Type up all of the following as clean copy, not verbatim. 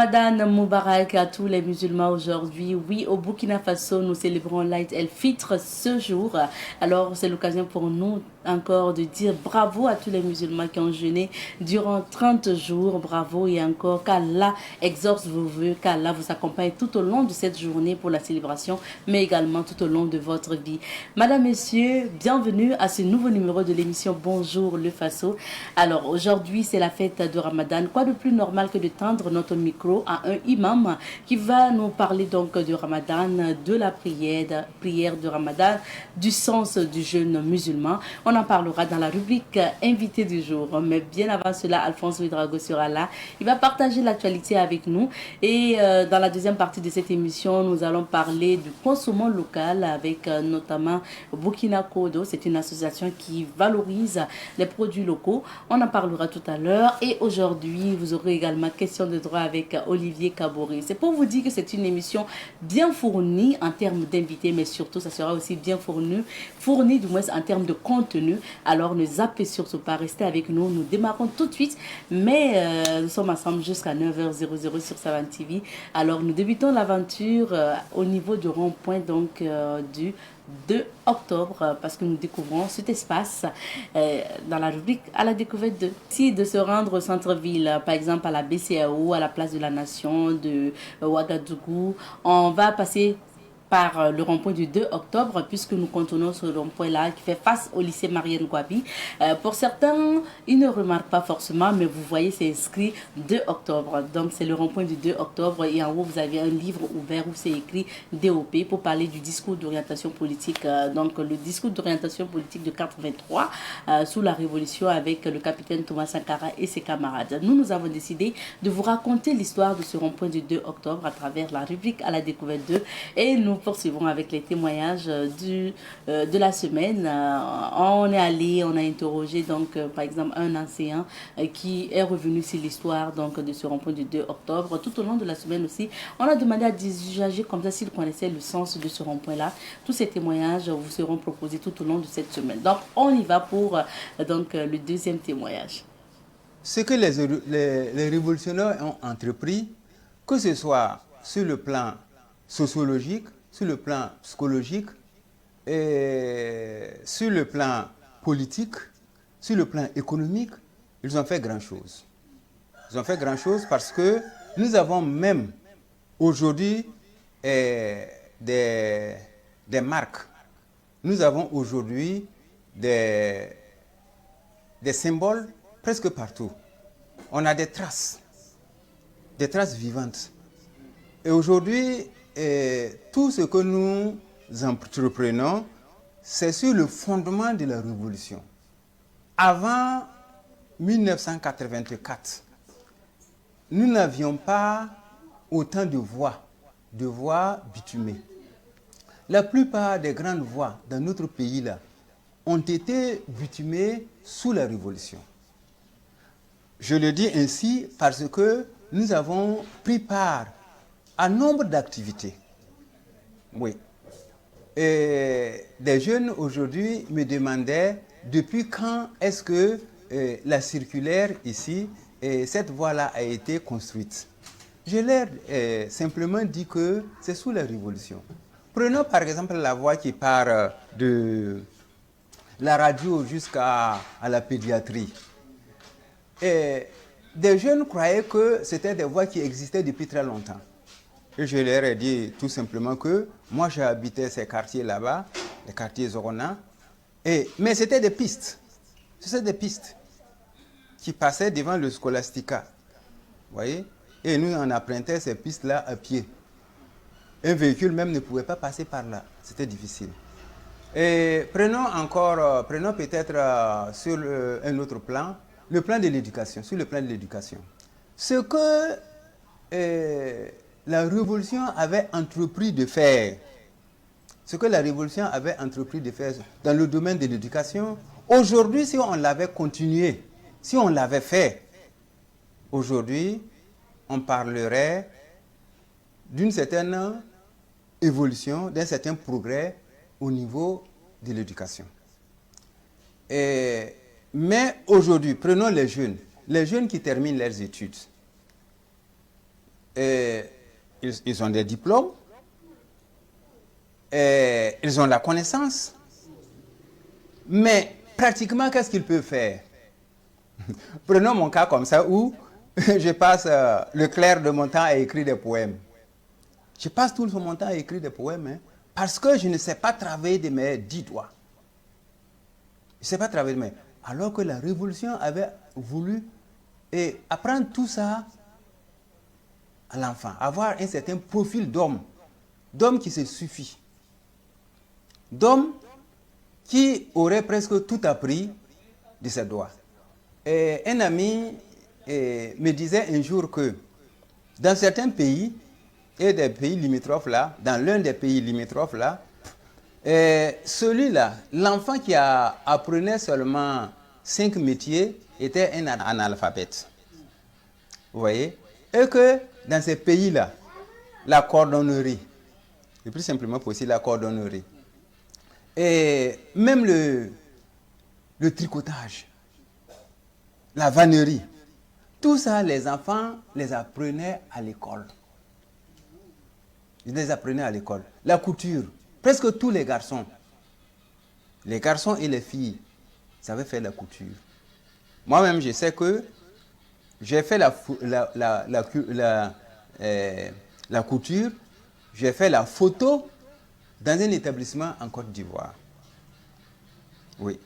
Ramadan Moubarak à tous les musulmans aujourd'hui. Oui, au Burkina Faso, nous célébrons l'Aïd el-Fitr ce jour. Alors, c'est l'occasion pour nous encore de dire bravo à tous les musulmans qui ont jeûné durant 30 jours. Bravo et encore qu'Allah exauce vos vœux, qu'Allah vous accompagne tout au long de cette journée pour la célébration, mais également tout au long de votre vie. Madame, Messieurs, bienvenue à ce nouveau numéro de l'émission Bonjour le Faso. Alors, aujourd'hui, c'est la fête de Ramadan. Quoi de plus normal que de tendre notre micro à un imam qui va nous parler donc du Ramadan, de la prière de Ramadan, du sens du jeûne musulman. On en parlera dans la rubrique invité du jour. Mais bien avant cela, Alphonse Ouedraogo sera là. Il va partager l'actualité avec nous. Et dans la deuxième partie de cette émission, nous allons parler du consommant local avec notamment Burkina Kodo. C'est une association qui valorise les produits locaux. On en parlera tout à l'heure. Et aujourd'hui, vous aurez également question de droit avec Olivier Kaboré. C'est pour vous dire que c'est une émission bien fournie en termes d'invités, mais surtout, ça sera aussi bien fourni du moins en termes de contenu. Alors, ne zappez surtout pas, restez avec nous. Nous démarrons tout de suite, mais nous sommes ensemble jusqu'à 9h00 sur Savan TV. Alors, nous débutons l'aventure au niveau du rond-point donc du 2 octobre parce que nous découvrons cet espace dans la rubrique à la découverte de se rendre au centre-ville, par exemple à la BCAO, à la place de la Nation de Ouagadougou. On va passer par le rond-point du 2 octobre, puisque nous contournons ce rond-point-là qui fait face au lycée Marianne Gouabi. Pour certains, ils ne remarquent pas forcément, mais vous voyez, c'est inscrit 2 octobre. Donc, c'est le rond-point du 2 octobre. Et en haut, vous avez un livre ouvert où c'est écrit DOP pour parler du discours d'orientation politique. Donc, le discours d'orientation politique de 83 sous la Révolution avec le capitaine Thomas Sankara et ses camarades. Nous avons décidé de vous raconter l'histoire de ce rond-point du 2 octobre à travers la rubrique à la découverte 2. Et nous poursuivons avec les témoignages de la semaine. On est allé, on a interrogé donc par exemple un enseignant qui est revenu sur l'histoire donc de ce rond-point du 2 octobre. Tout au long de la semaine aussi, on a demandé à des usagers comme ça s'ils connaissaient le sens de ce rond-point-là. Tous ces témoignages vous seront proposés tout au long de cette semaine. Donc on y va pour donc le deuxième témoignage. Ce que les révolutionnaires ont entrepris, que ce soit sur le plan sociologique, sur le plan psychologique, et sur le plan politique, sur le plan économique, ils ont fait grand-chose. Ils ont fait grand-chose parce que nous avons même aujourd'hui des marques. Nous avons aujourd'hui des symboles presque partout. On a des traces vivantes. Et aujourd'hui, tout ce que nous entreprenons, c'est sur le fondement de la Révolution. Avant 1984, nous n'avions pas autant de voies bitumées. La plupart des grandes voies dans notre pays-là ont été bitumées sous la Révolution. Je le dis ainsi parce que nous avons pris part à nombre d'activités. Oui. Et des jeunes aujourd'hui me demandaient depuis quand est-ce que la circulaire ici, cette voie-là a été construite. Je leur ai simplement dit que c'est sous la Révolution. Prenons par exemple la voie qui part de la radio jusqu'à la pédiatrie. Et des jeunes croyaient que c'était des voies qui existaient depuis très longtemps. Et je leur ai dit tout simplement que moi j'ai habité ces quartiers là-bas, les quartiers Zorona, mais c'était des pistes. C'était des pistes qui passaient devant le Scholastica. Vous voyez? Et nous on empruntait ces pistes-là à pied. Un véhicule même ne pouvait pas passer par là. C'était difficile. Et prenons peut-être sur un autre plan, le plan de l'éducation, sur le plan de l'éducation. Ce que la Révolution avait entrepris de faire, dans le domaine de l'éducation, aujourd'hui, si on l'avait continué, si on l'avait fait, aujourd'hui, on parlerait d'une certaine évolution, d'un certain progrès au niveau de l'éducation. Mais aujourd'hui, prenons les jeunes qui terminent leurs études. ils ont des diplômes, ils ont la connaissance, mais pratiquement, qu'est-ce qu'ils peuvent faire? Prenons mon cas comme ça, où je passe le clair de mon temps à écrire des poèmes. Je passe tout mon temps à écrire des poèmes, hein, parce que je ne sais pas travailler de mes 10 doigts. Je ne sais pas travailler de mes... Alors que la Révolution avait voulu apprendre tout ça à l'enfant, avoir un certain profil d'homme qui se suffit, d'homme qui aurait presque tout appris de ses doigts. Et un ami me disait un jour que dans certains pays, et des pays limitrophes là, dans l'un des pays limitrophes là, celui-là, l'enfant qui apprenait seulement 5 métiers était un analphabète. Vous voyez? Et que dans ces pays-là, la cordonnerie, le plus simplement possible, la cordonnerie, et même le tricotage, la vannerie, tout ça, les enfants les apprenaient à l'école. Ils les apprenaient à l'école. La couture, presque tous les garçons et les filles savaient faire la couture. Moi-même, je sais que j'ai fait la couture, j'ai fait la photo dans un établissement en Côte d'Ivoire. Oui.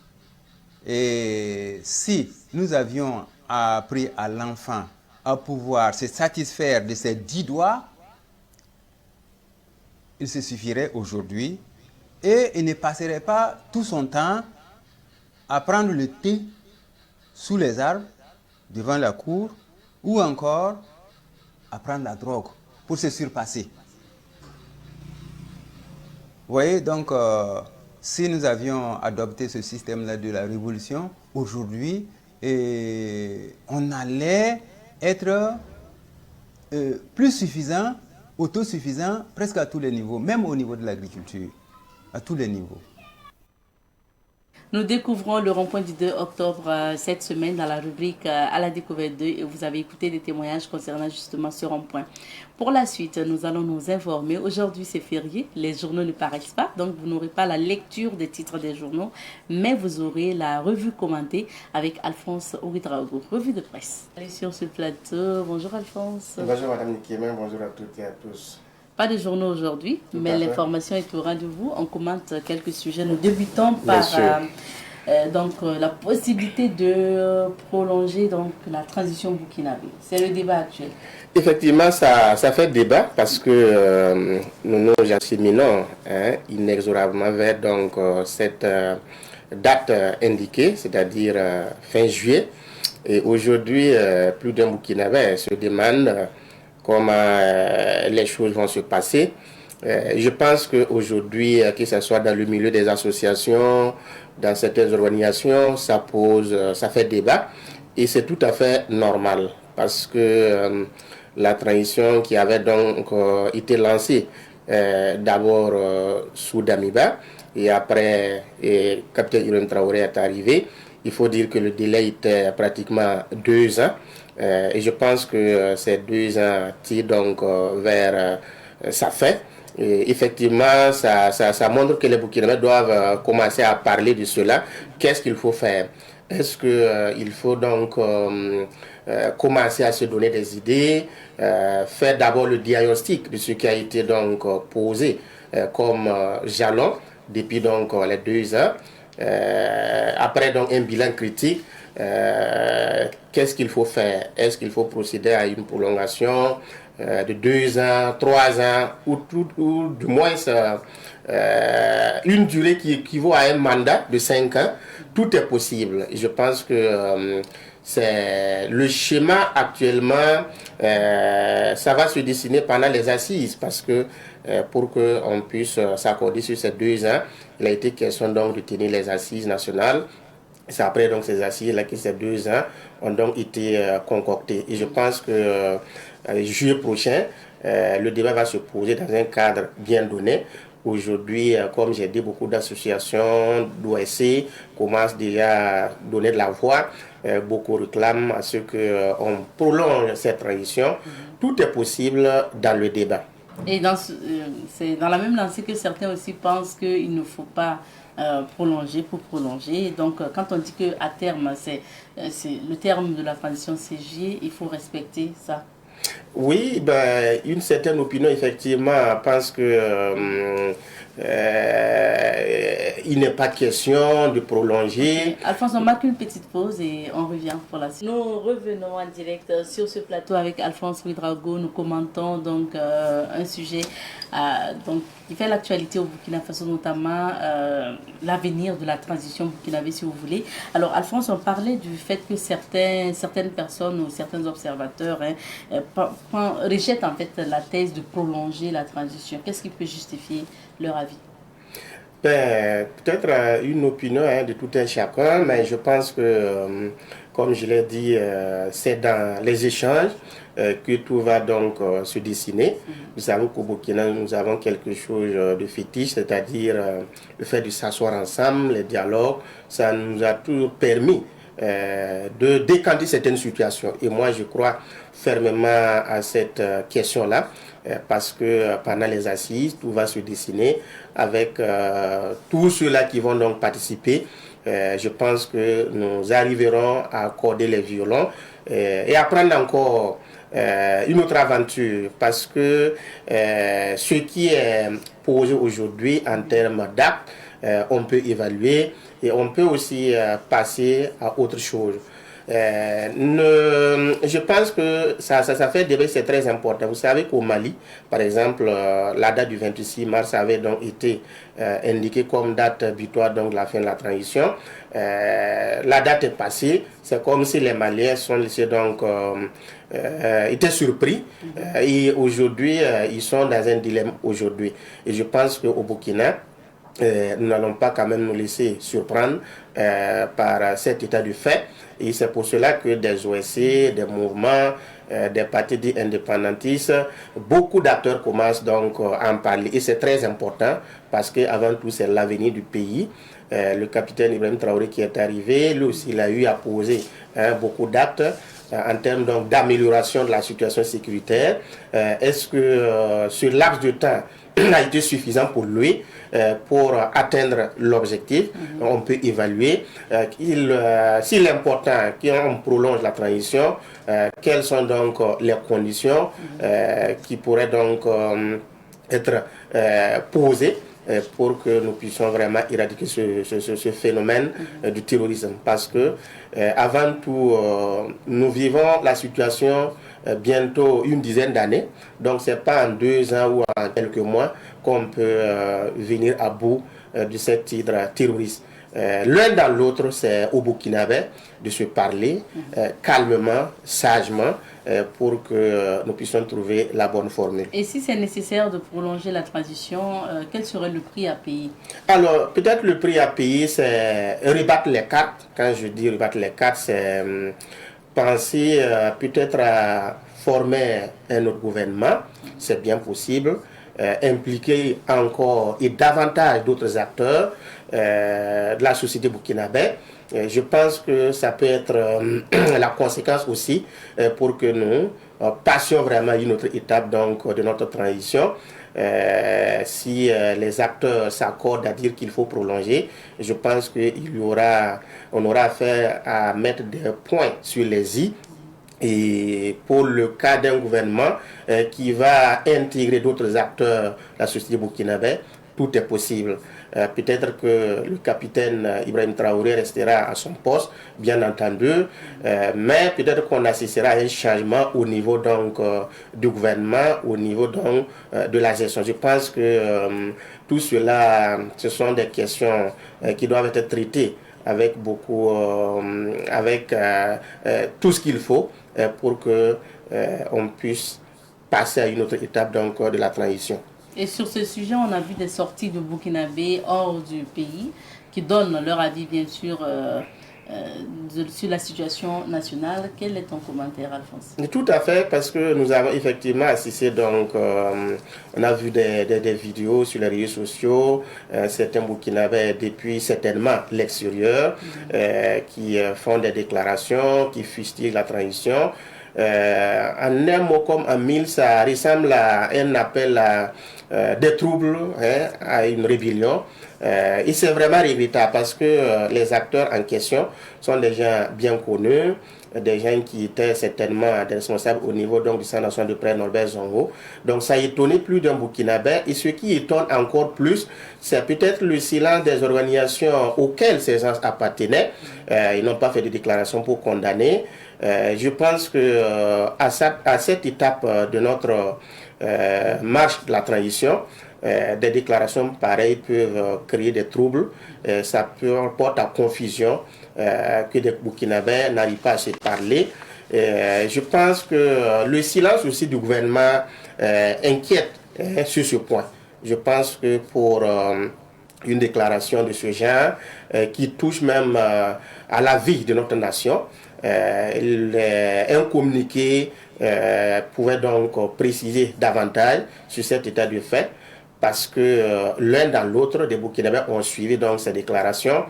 Et si nous avions appris à l'enfant à pouvoir se satisfaire de ses 10 doigts, il se suffirait aujourd'hui et il ne passerait pas tout son temps à prendre le thé sous les arbres, devant la cour, ou encore à prendre la drogue pour se surpasser. Vous voyez, donc, si nous avions adopté ce système-là de la Révolution, aujourd'hui, on allait être plus suffisant, autosuffisant, presque à tous les niveaux, même au niveau de l'agriculture, à tous les niveaux. Nous découvrons le rond-point du 2 octobre cette semaine dans la rubrique à la découverte 2 et vous avez écouté des témoignages concernant justement ce rond-point. Pour la suite, nous allons nous informer. Aujourd'hui, c'est férié, les journaux ne paraissent pas, donc vous n'aurez pas la lecture des titres des journaux, mais vous aurez la revue commentée avec Alphonse Ouidraogo, revue de presse. Allez sur ce plateau. Bonjour Alphonse. Bonjour Madame Nikémen, bonjour à toutes et à tous. Pas de journaux aujourd'hui, mais l'information est au rendez-vous. On commente quelques sujets. Nous débutons par la possibilité de prolonger la transition burkinabé. C'est le débat actuel. Effectivement, ça fait débat parce que nous nous acheminons inexorablement vers cette date indiquée, c'est-à-dire fin juillet. Et aujourd'hui, plus d'un Burkinabé se demande comment les choses vont se passer. Je pense qu'aujourd'hui, que ce soit dans le milieu des associations, dans certaines organisations, ça fait débat et c'est tout à fait normal parce que la transition qui avait donc été lancée d'abord sous Damiba et après Capitaine Ibrahim Traoré est arrivé, il faut dire que le délai était pratiquement 2 ans. Et je pense que ces 2 ans tirent donc vers sa fin. Et effectivement, ça montre que les Burkinabés doivent commencer à parler de cela. Qu'est-ce qu'il faut faire? Est-ce qu'il faut donc commencer à se donner des idées, faire d'abord le diagnostic de ce qui a été donc posé comme jalon depuis donc les 2 ans. Après donc un bilan critique, qu'est-ce qu'il faut faire? Est-ce qu'il faut procéder à une prolongation de 2 ans, 3 ans ou du moins une durée qui équivaut à un mandat de 5 ans? Tout est possible. Je pense que c'est le schéma actuellement, ça va se dessiner pendant les assises parce que pour qu'on puisse s'accorder sur ces 2 ans, il a été question donc de tenir les assises nationales. C'est après donc ces assises-là que ces 2 ans ont donc été concoctées. Et je pense que juillet prochain, le débat va se poser dans un cadre bien donné. Aujourd'hui, comme j'ai dit, beaucoup d'associations, d'OSC commencent déjà à donner de la voix beaucoup réclament à ce qu'on prolonge cette transition. Tout est possible dans le débat. Et c'est dans la même lancée que certains aussi pensent qu'il ne faut pas prolonger pour prolonger. Donc, quand on dit qu'à terme, c'est le terme de la transition CG, il faut respecter ça. Oui, ben, une certaine opinion, effectivement, pense que il n'est pas question de prolonger. Okay. Alphonse, on marque une petite pause et on revient pour la suite. Nous revenons en direct sur ce plateau avec Alphonse Ouédraogo. Nous commentons donc un sujet qui fait l'actualité au Burkina Faso, notamment l'avenir de la transition burkinabé, si vous voulez. Alors, Alphonse, on parlait du fait que certaines personnes ou certains observateurs rejettent en fait la thèse de prolonger la transition. Qu'est-ce qui peut justifier leur avis? Ben, peut-être une opinion de tout un chacun, mais je pense que, comme je l'ai dit, c'est dans les échanges que tout va donc se dessiner. Nous savons qu'au Burkina, nous avons quelque chose de fétiche, c'est-à-dire le fait de s'asseoir ensemble, les dialogues. Ça nous a toujours permis de décanter certaines situations. Et moi, je crois fermement à cette question-là, parce que pendant les assises, tout va se dessiner avec tous ceux-là qui vont donc participer. Je pense que nous arriverons à accorder les violons et à prendre encore une autre aventure, parce que ce qui est posé aujourd'hui en termes d'actes, on peut évaluer et on peut aussi passer à autre chose. Je pense que ça fait débat, c'est très important. Vous savez qu'au Mali, par exemple, la date du 26 mars avait donc été indiquée comme date butoir donc de la fin de la transition. La date est passée, c'est comme si les Maliens sont laissés donc étaient surpris et aujourd'hui ils sont dans un dilemme aujourd'hui. Et je pense qu'au Burkina, nous n'allons pas quand même nous laisser surprendre par cet état de fait. Et c'est pour cela que des OSC, des mouvements, des partis dits indépendantistes, beaucoup d'acteurs commencent donc à en parler. Et c'est très important parce qu'avant tout, c'est l'avenir du pays. Le capitaine Ibrahim Traoré qui est arrivé, lui aussi, il a eu à poser beaucoup d'actes en termes d'amélioration de la situation sécuritaire. Est-ce que ce laps de temps a été suffisant pour lui pour atteindre l'objectif? On peut évaluer s'il est important qu'on prolonge la transition, quelles sont donc les conditions qui pourraient donc être posées pour que nous puissions vraiment éradiquer ce phénomène du terrorisme. Parce que, avant tout, nous vivons la situation bientôt une dizaine d'années. Donc, ce n'est pas en 2 ans ou en quelques mois qu'on peut venir à bout de cette hydre terroriste. L'un dans l'autre, c'est au Burkinabé de se parler calmement, sagement, pour que nous puissions trouver la bonne formule. Et si c'est nécessaire de prolonger la transition, quel serait le prix à payer? Alors, peut-être le prix à payer, c'est rebattre les cartes. Quand je dis rebattre les cartes, c'est penser peut-être à former un autre gouvernement, c'est bien possible, impliquer encore et davantage d'autres acteurs de la société burkinabé. Je pense que ça peut être la conséquence aussi pour que nous passions vraiment une autre étape donc, de notre transition. Si les acteurs s'accordent à dire qu'il faut prolonger, je pense qu'on aura affaire à mettre des points sur les i. Et pour le cas d'un gouvernement qui va intégrer d'autres acteurs de la société burkinabé, tout est possible. Peut-être que le capitaine Ibrahim Traoré restera à son poste, bien entendu, mais peut-être qu'on assistera à un changement au niveau donc, du gouvernement, au niveau donc, de la gestion. Je pense que tout cela, ce sont des questions qui doivent être traitées avec beaucoup, avec tout ce qu'il faut pour que on puisse passer à une autre étape donc, de la transition. Et sur ce sujet, on a vu des sorties de Burkinabé hors du pays qui donnent leur avis, bien sûr, sur la situation nationale. Quel est ton commentaire, Alphonse? Tout à fait, parce que nous avons effectivement assisté, donc, on a vu des vidéos sur les réseaux sociaux, certains Burkinabés depuis certainement l'extérieur, qui font des déclarations, qui fustigent la transition. En un mot comme en mille, ça ressemble à un appel à des troubles, à une rébellion. Et c'est vraiment regrettable parce que les acteurs en question sont des gens bien connus, des gens qui étaient certainement des responsables au niveau donc, du Centre national de presse Norbert Zongo. Donc ça a étonné plus d'un Burkinabé. Et ce qui étonne encore plus, c'est peut-être le silence des organisations auxquelles ces gens appartenaient. Ils n'ont pas fait de déclaration pour condamner. Je pense que à cette étape de notre marche de la transition, des déclarations pareilles peuvent créer des troubles. Ça peut porter à confusion que des Burkinabés n'arrivent pas à se parler. Je pense que le silence aussi du gouvernement inquiète sur ce point. Je pense que pour une déclaration de ce genre qui touche même à la vie de notre nation, un communiqué pouvait donc préciser davantage sur cet état de fait, parce que l'un dans l'autre des Burkinabés ont suivi donc ces déclarations,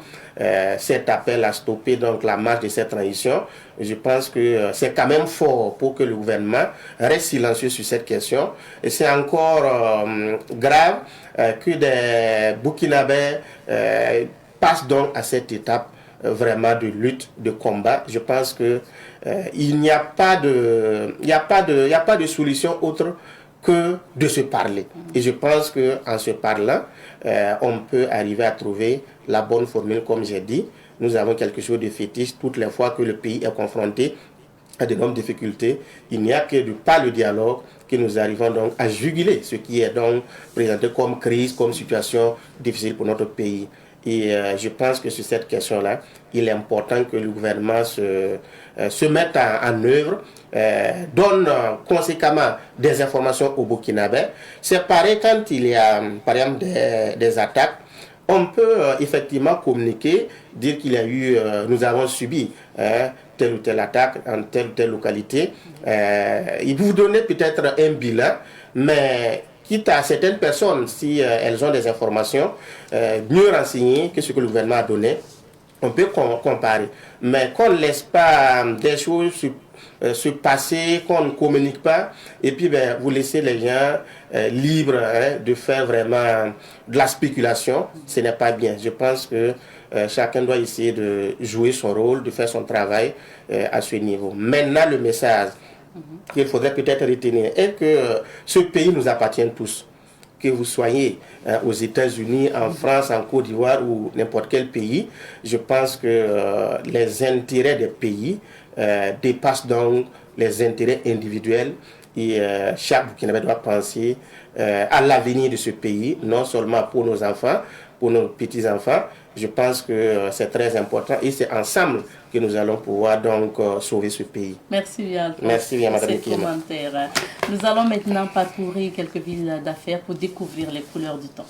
cet appel à stopper donc la marche de cette transition. Je pense que c'est quand même fort pour que le gouvernement reste silencieux sur cette question. Et c'est encore grave que des Burkinabés passent donc à cette étape vraiment de lutte, de combat. Je pense que il n'y a pas de solution autre que de se parler. Et je pense qu'en se parlant, on peut arriver à trouver la bonne formule, comme j'ai dit. Nous avons quelque chose de fétiche toutes les fois que le pays est confronté à de nombreuses difficultés. Il n'y a que par le dialogue que nous arrivons donc à juguler ce qui est donc présenté comme crise, comme situation difficile pour notre pays. Et je pense que sur cette question-là, il est important que le gouvernement se mette en œuvre, donne conséquemment des informations aux Burkinabés. C'est pareil quand il y a, par exemple, des attaques. On peut effectivement communiquer, dire qu'il y a eu, nous avons subi telle ou telle attaque en telle ou telle localité. Il vous donner peut-être un bilan, mais quitte à certaines personnes, si elles ont des informations mieux renseignées que ce que le gouvernement a donné, on peut comparer. Mais qu'on ne laisse pas des choses se passer, qu'on ne communique pas, et puis vous laissez les gens libres de faire vraiment de la spéculation, ce n'est pas bien. Je pense que chacun doit essayer de jouer son rôle, de faire son travail à ce niveau. Maintenant, le message qu'il faudrait peut-être retenir est que ce pays nous appartient tous. Que vous soyez aux États-Unis, en France, en Côte d'Ivoire ou n'importe quel pays, je pense que les intérêts des pays dépassent donc les intérêts individuels et chaque Burkinabé doit penser à l'avenir de ce pays, non seulement pour nos enfants, pour nos petits-enfants. Je pense que c'est très important et c'est ensemble que nous allons pouvoir donc sauver ce pays. Merci bien. Merci bien, Madame Kima. Nous allons maintenant parcourir quelques villes d'affaires pour découvrir les couleurs du temps.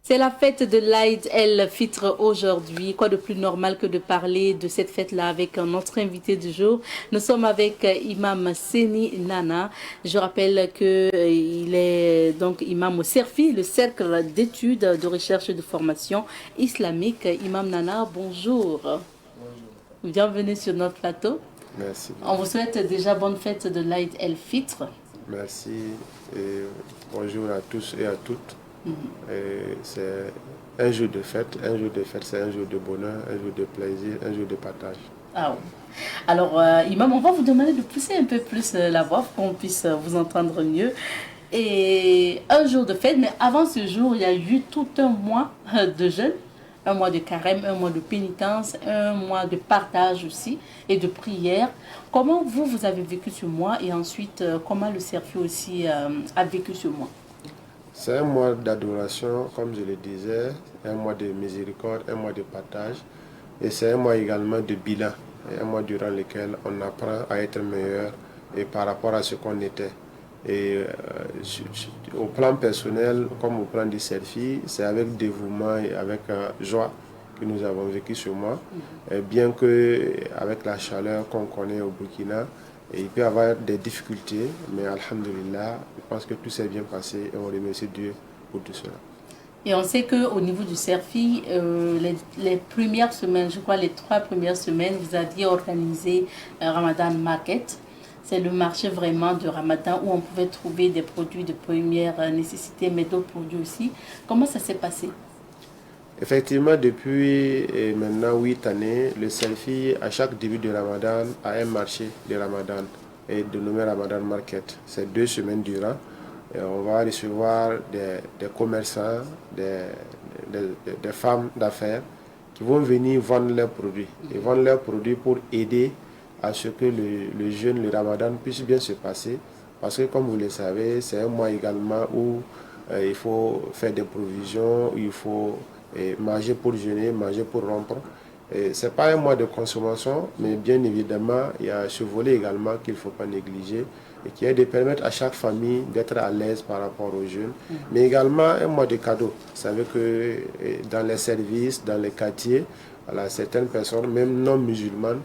C'est la fête de l'Aïd el-Fitr aujourd'hui. Quoi de plus normal que de parler de cette fête-là avec notre invité du jour. Nous sommes avec Imam Seni Nana. Je rappelle qu'il est donc imam au CERFI, le Cercle d'études, de recherche et de formation islamique. Imam Nana, bonjour. Bonjour. Bienvenue sur notre plateau. Merci. On vous souhaite déjà bonne fête de l'Aïd el-Fitr. Merci et bonjour à tous et à toutes. C'est un jour de fête. Un jour de fête, c'est un jour de bonheur, un jour de plaisir, un jour de partage. Ah oui. Alors, Imam, on va vous demander de pousser un peu plus la voix pour qu'on puisse vous entendre mieux. Et un jour de fête, mais avant ce jour, il y a eu tout un mois de jeûne, un mois de carême, un mois de pénitence, un mois de partage aussi et de prière. Comment vous avez vécu ce mois et ensuite, comment le CERFI aussi a vécu ce mois? C'est un mois d'adoration, comme je le disais, un mois de miséricorde, un mois de partage. Et c'est un mois également de bilan, un mois durant lequel on apprend à être meilleur et par rapport à ce qu'on était. Et au plan personnel, comme au plan du CERFI, c'est avec dévouement et avec joie que nous avons vécu ce mois. Bien que avec la chaleur qu'on connaît au Burkina, il peut y avoir des difficultés, mais alhamdulillah, je pense que tout s'est bien passé et on remercie Dieu pour tout cela. Et on sait qu'au niveau du CERFI, les premières semaines, je crois les 3 premières semaines, vous aviez organisé un Ramadan Market. C'est le marché vraiment de Ramadan où on pouvait trouver des produits de première nécessité, mais d'autres produits aussi. Comment ça s'est passé? Effectivement, depuis maintenant 8 années, le Selfie, à chaque début de Ramadan, a un marché de Ramadan et dénommé Ramadan Market. C'est 2 semaines durant. Et on va recevoir des commerçants, des femmes d'affaires qui vont venir vendre leurs produits. Ils vendent leurs produits pour aider à ce que le jeûne, le Ramadan puisse bien se passer. Parce que comme vous le savez, c'est un mois également où il faut faire des provisions, il faut manger pour jeûner, manger pour rompre. Ce n'est pas un mois de consommation, mais bien évidemment, il y a ce volet également qu'il ne faut pas négliger et qui est de permettre à chaque famille d'être à l'aise par rapport aux jeunes, mais également un mois de cadeaux. Vous savez que dans les services, dans les quartiers, voilà, certaines personnes, même non musulmanes,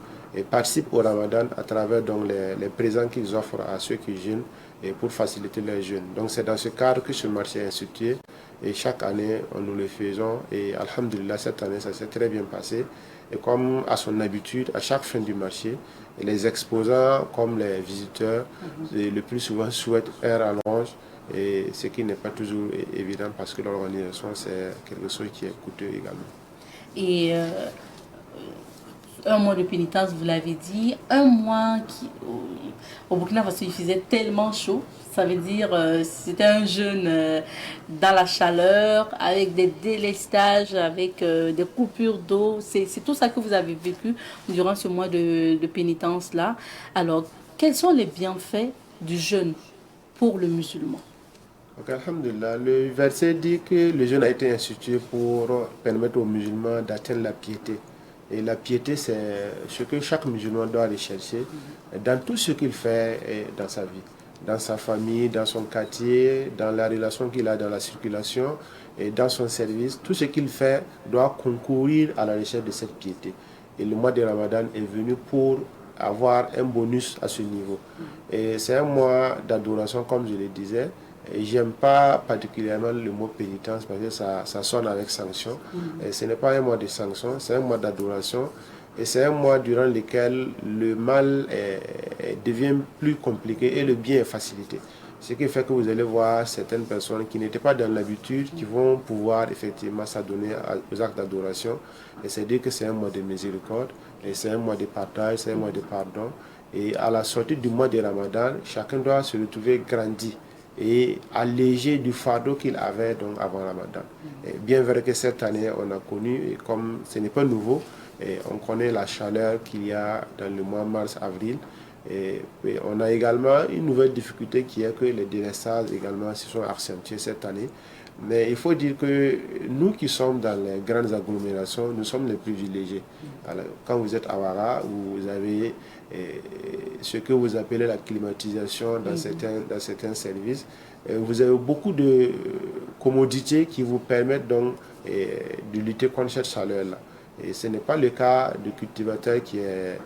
participent au Ramadan à travers donc, les présents qu'ils offrent à ceux qui jeûnent et pour faciliter leur jeûne. Donc c'est dans ce cadre que ce marché est institué et chaque année nous le faisons et alhamdulillah cette année ça s'est très bien passé. Et comme à son habitude, à chaque fin du marché, les exposants comme les visiteurs, le plus souvent souhaitent un rallonge, et ce qui n'est pas toujours évident parce que l'organisation, c'est quelque chose qui est coûteux également. Et un mois de pénitence, vous l'avez dit, un mois qui, au Burkina Faso, il faisait tellement chaud. Ça veut dire c'était un jeûne dans la chaleur, avec des délestages, avec des coupures d'eau. C'est tout ça que vous avez vécu durant ce mois de pénitence-là. Alors, quels sont les bienfaits du jeûne pour le musulman? Donc, alhamdulillah, le verset dit que le jeûne a été institué pour permettre aux musulmans d'atteindre la piété. Et la piété, c'est ce que chaque musulman doit rechercher dans tout ce qu'il fait dans sa vie, dans sa famille, dans son quartier, dans la relation qu'il a dans la circulation et dans son service. Tout ce qu'il fait doit concourir à la recherche de cette piété. Et le mois de Ramadan est venu pour avoir un bonus à ce niveau. Et c'est un mois d'adoration, comme je le disais. Et j'aime pas particulièrement le mot pénitence parce que ça sonne avec sanction. Et ce n'est pas un mois de sanction, c'est un mois d'adoration. Et c'est un mois durant lequel le mal devient plus compliqué et le bien est facilité. Ce qui fait que vous allez voir certaines personnes qui n'étaient pas dans l'habitude, qui vont pouvoir effectivement s'adonner aux actes d'adoration. Et c'est dire que c'est un mois de miséricorde, et c'est un mois de partage, c'est un mois de pardon. Et à la sortie du mois de Ramadan, chacun doit se retrouver grandi et allégé du fardeau qu'il avait donc avant Ramadan. Et bien vrai que cette année, on a connu, et comme ce n'est pas nouveau, et on connaît la chaleur qu'il y a dans le mois mars-avril. Et on a également une nouvelle difficulté qui est que les délestages également se sont accentués cette année. Mais il faut dire que nous qui sommes dans les grandes agglomérations, nous sommes les privilégiés. Alors, quand vous êtes à Ouara, vous avez ce que vous appelez la climatisation dans certains services. Vous avez beaucoup de commodités qui vous permettent donc de lutter contre cette chaleur-là. Et ce n'est pas le cas du cultivateur qui est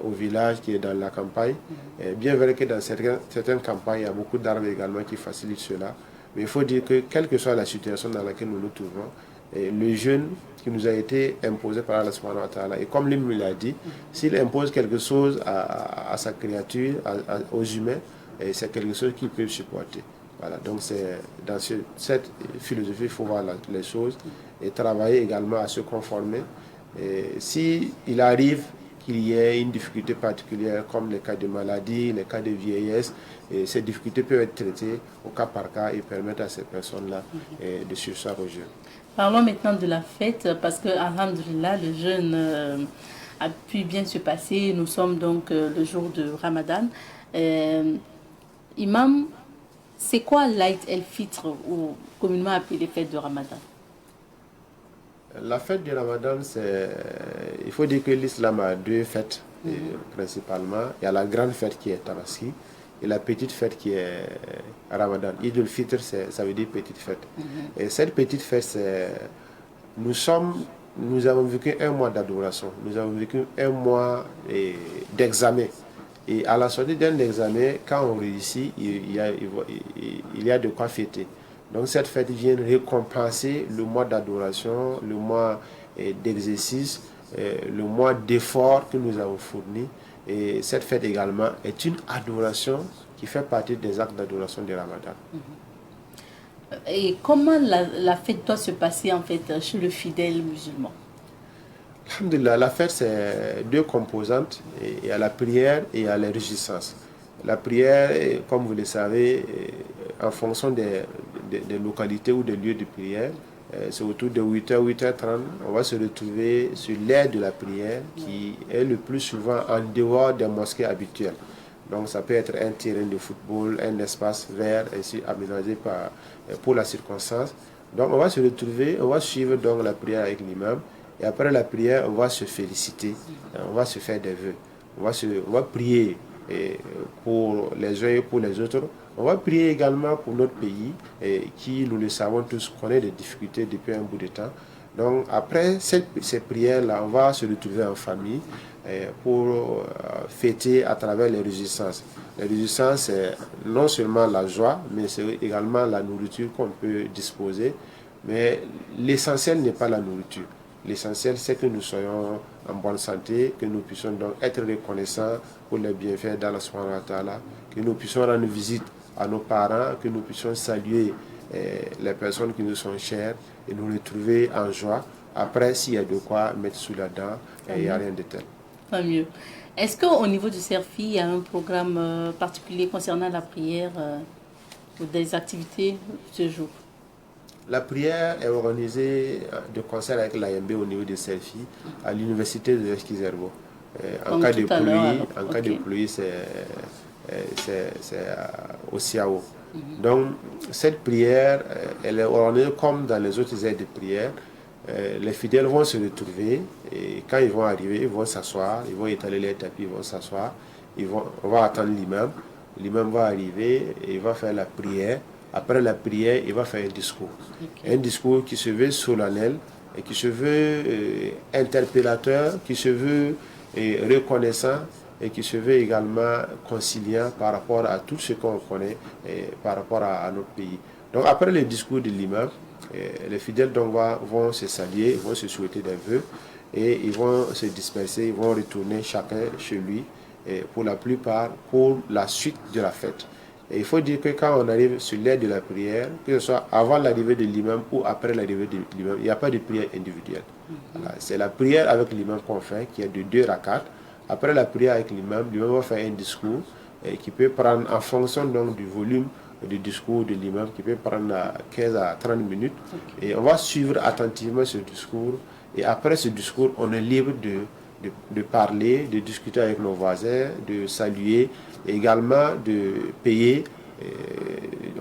au village, qui est dans la campagne. Bien vrai que dans certaines campagnes, il y a beaucoup d'arbres également qui facilitent cela. Mais il faut dire que, quelle que soit la situation dans laquelle nous nous trouvons, le jeûne qui nous a été imposé par Allah subhanahu wa ta'ala, et comme lui me l'a dit, s'il impose quelque chose à sa créature, aux humains, c'est quelque chose qu'ils peuvent supporter. Voilà, donc c'est dans cette philosophie, il faut voir les choses et travailler également à se conformer. S'il arrive qu'il y ait une difficulté particulière comme les cas de maladie, les cas de vieillesse, et ces difficultés peuvent être traitées au cas par cas et permettre à ces personnes-là de surseoir au jeûne. Parlons maintenant de la fête parce que, alhamdulillah, le jeûne a pu bien se passer. Nous sommes donc le jour de Ramadan. Imam, c'est quoi l'Aïd el-Fitr ou communément appelé fête de Ramadan? La fête du Ramadan, il faut dire que l'islam a 2 fêtes principalement. Il y a la grande fête qui est Tabaski et la petite fête qui est Ramadan. Eid el-Fitr, ça veut dire petite fête. Et cette petite fête, nous sommes nous avons vécu un mois d'adoration, nous avons vécu un mois d'examen. Et à la sortie d'un examen, quand on réussit, il y a de quoi fêter. Donc cette fête vient récompenser le mois d'adoration, le mois d'exercice, le mois d'effort que nous avons fourni. Et cette fête également est une adoration qui fait partie des actes d'adoration du Ramadan. Et comment la fête doit se passer en fait chez le fidèle musulman? Alhamdulillah, la fête, c'est deux composantes. Il y a la prière et il y a la réjouissance. La prière, comme vous le savez, en fonction des localités ou des lieux de prière, c'est autour de 8h, 8h30, on va se retrouver sur l'aire de la prière qui est le plus souvent en dehors des mosquées habituelles. Donc ça peut être un terrain de football, un espace vert ainsi aménagé pour la circonstance. Donc on va se retrouver, on va suivre donc la prière avec l'imam. Et après la prière, on va se féliciter, on va se faire des vœux. On va prier pour les uns et pour les autres. On va prier également pour notre pays, qui, nous le savons tous, connaît des difficultés depuis un bout de temps. Donc après ces prières-là, on va se retrouver en famille pour fêter à travers les réjouissances. Les réjouissances, c'est non seulement la joie, mais c'est également la nourriture qu'on peut disposer. Mais l'essentiel n'est pas la nourriture. L'essentiel, c'est que nous soyons en bonne santé, que nous puissions donc être reconnaissants pour les bienfaits d'Allah subhanahu wa ta'ala, que nous puissions rendre visite à nos parents, que nous puissions saluer les personnes qui nous sont chères et nous retrouver en joie. Après, s'il y a de quoi mettre sous la dent, il n'y a rien de tel. Pas mieux. Est-ce qu'au niveau du CERFI, il y a un programme particulier concernant la prière ou des activités ce jour? La prière est organisée de concert avec l'AMB au niveau des CERFI à l'université de l'Esquizerbo. En cas de pluie, c'est au CIAO. Donc, cette prière, elle est organisée comme dans les autres aires de prière. Les fidèles vont se retrouver et quand ils vont arriver, ils vont s'asseoir, ils vont étaler les tapis, ils vont s'asseoir, on va attendre l'imam. L'imam va arriver et il va faire la prière. Après la prière, il va faire un discours. Un discours qui se veut solennel et qui se veut interpellateur, qui se veut reconnaissant et qui se veut également conciliant par rapport à tout ce qu'on connaît par rapport à notre pays. Donc après le discours de l'imam, les fidèles donc vont se saluer, vont se souhaiter des vœux et ils vont se disperser, ils vont retourner chacun chez lui pour la plupart pour la suite de la fête. Et il faut dire que quand on arrive sur l'aire de la prière, que ce soit avant l'arrivée de l'imam ou après l'arrivée de l'imam, il n'y a pas de prière individuelle. Voilà. C'est la prière avec l'imam qu'on fait, qui est de 2 rakats. Après la prière avec l'imam va faire un discours qui peut prendre, en fonction donc, du volume du discours de l'imam, qui peut prendre 15 à 30 minutes. Et on va suivre attentivement ce discours. Et après ce discours, on est libre de parler, de discuter avec nos voisins, de saluer, et également de payer.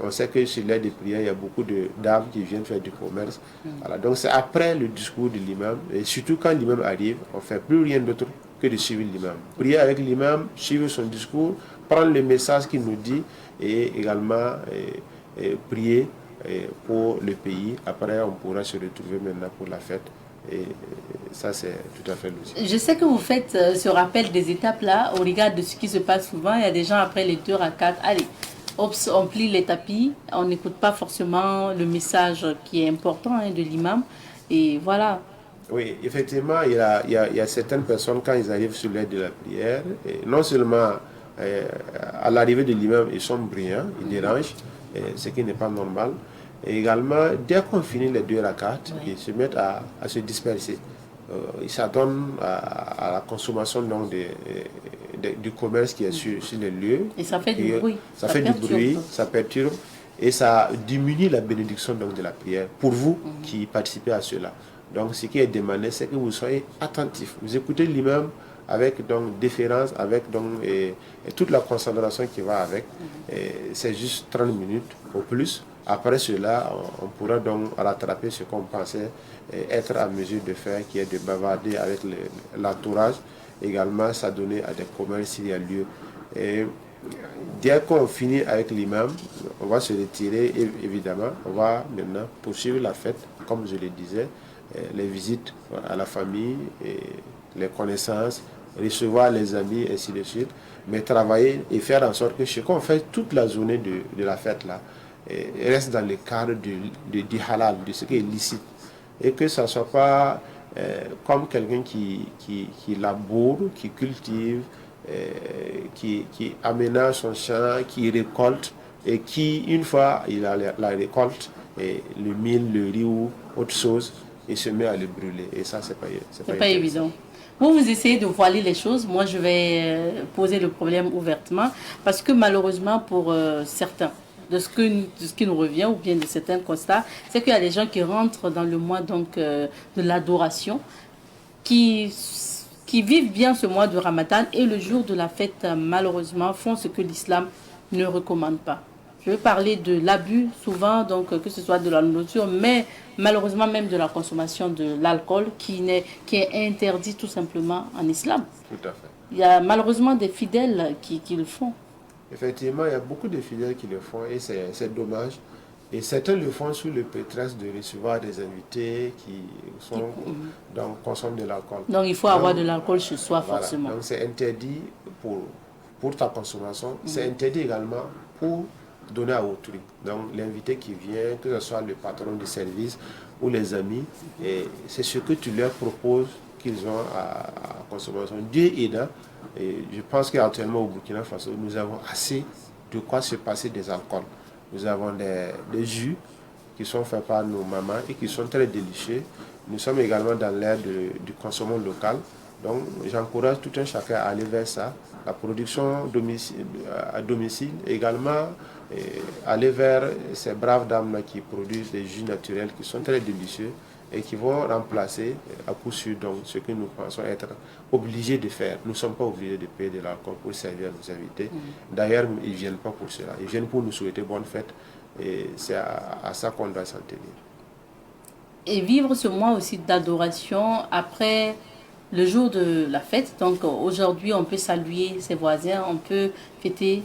On sait que sur l'aide de prière, il y a beaucoup de dames qui viennent faire du commerce. Voilà. Donc c'est après le discours de l'imam, et surtout quand l'imam arrive, on ne fait plus rien d'autre que de suivre l'imam. Prier avec l'imam, suivre son discours, prendre le message qu'il nous dit, et également prier pour le pays. Après, on pourra se retrouver maintenant pour la fête. Et ça, c'est tout à fait logique. Je sais que vous faites ce rappel des étapes-là au regard de ce qui se passe souvent. Il y a des gens après les 2 rakats, allez, on plie les tapis, on n'écoute pas forcément le message qui est important de l'imam. Et voilà. Oui, effectivement, il y a certaines personnes, quand ils arrivent sur l'aide de la prière, et non seulement à l'arrivée de l'imam, ils sont brillants, ils dérangent, ce qui n'est pas normal. Et également, dès qu'on finit les 2 rakats, ils se mettent à se disperser. Ils s'adonnent à la consommation donc, du commerce qui est sur les lieux. Et ça fait du bruit. Ça fait du bruit, ça perturbe. Et ça diminue la bénédiction donc, de la prière pour vous qui participez à cela. Donc, ce qui est demandé, c'est que vous soyez attentifs. Vous écoutez l'imam avec donc déférence, avec donc toute la concentration qui va avec. C'est juste 30 minutes au plus. Après cela, on pourra donc rattraper ce qu'on pensait être en mesure de faire, qui est de bavarder avec l'entourage, également s'adonner à des commerces s'il y a lieu. Et dès qu'on finit avec l'imam, on va se retirer, évidemment, on va maintenant poursuivre la fête, comme je le disais, les visites à la famille, et les connaissances, recevoir les amis, ainsi de suite, mais travailler et faire en sorte que ce qu'on fait toute la journée de la fête là reste dans le cadre du halal, de ce qui est licite, et que ça ne soit pas comme quelqu'un qui laboure, qui cultive, qui aménage son champ, qui récolte, et qui, une fois il a la récolte, et le mil, le riz ou autre chose, il se met à le brûler. Et ça, c'est pas évident. Vous essayez de voiler les choses. Moi, je vais poser le problème ouvertement. Parce que malheureusement, pour certains, de ce qui nous revient, ou bien de certains constats, c'est qu'il y a des gens qui rentrent dans le mois donc, de l'adoration, qui vivent bien ce mois de Ramadan, et le jour de la fête, malheureusement, font ce que l'islam ne recommande pas. Je veux parler de l'abus, souvent, donc que ce soit de la nourriture, mais malheureusement même de la consommation de l'alcool, qui est interdit tout simplement en islam. Tout à fait. Il y a malheureusement des fidèles qui le font. Effectivement, il y a beaucoup de fidèles qui le font, et c'est dommage. Et certains le font sous le prétexte de recevoir des invités qui consomment de l'alcool. Donc il faut avoir de l'alcool chez soi, voilà, forcément. Donc c'est interdit pour ta consommation. C'est interdit également pour donner à autrui. Donc l'invité qui vient, que ce soit le patron du service ou les amis, c'est ce que tu leur proposes qu'ils ont à consommation. Dieu aidant, et je pense qu'actuellement au Burkina Faso, nous avons assez de quoi se passer des alcools. Nous avons des jus qui sont faits par nos mamans et qui sont très délicieux. Nous sommes également dans l'ère du consommation local. Donc j'encourage tout un chacun à aller vers ça. La production à domicile également, aller vers ces braves dames-là qui produisent des jus naturels qui sont très délicieux et qui vont remplacer à coup sûr donc, ce que nous pensons être obligés de faire. Nous ne sommes pas obligés de payer de l'alcool pour servir à nos invités. D'ailleurs, ils ne viennent pas pour cela. Ils viennent pour nous souhaiter bonne fête. Et c'est à ça qu'on doit s'en tenir. Et vivre ce mois aussi d'adoration après le jour de la fête. Donc aujourd'hui, on peut saluer ses voisins, on peut fêter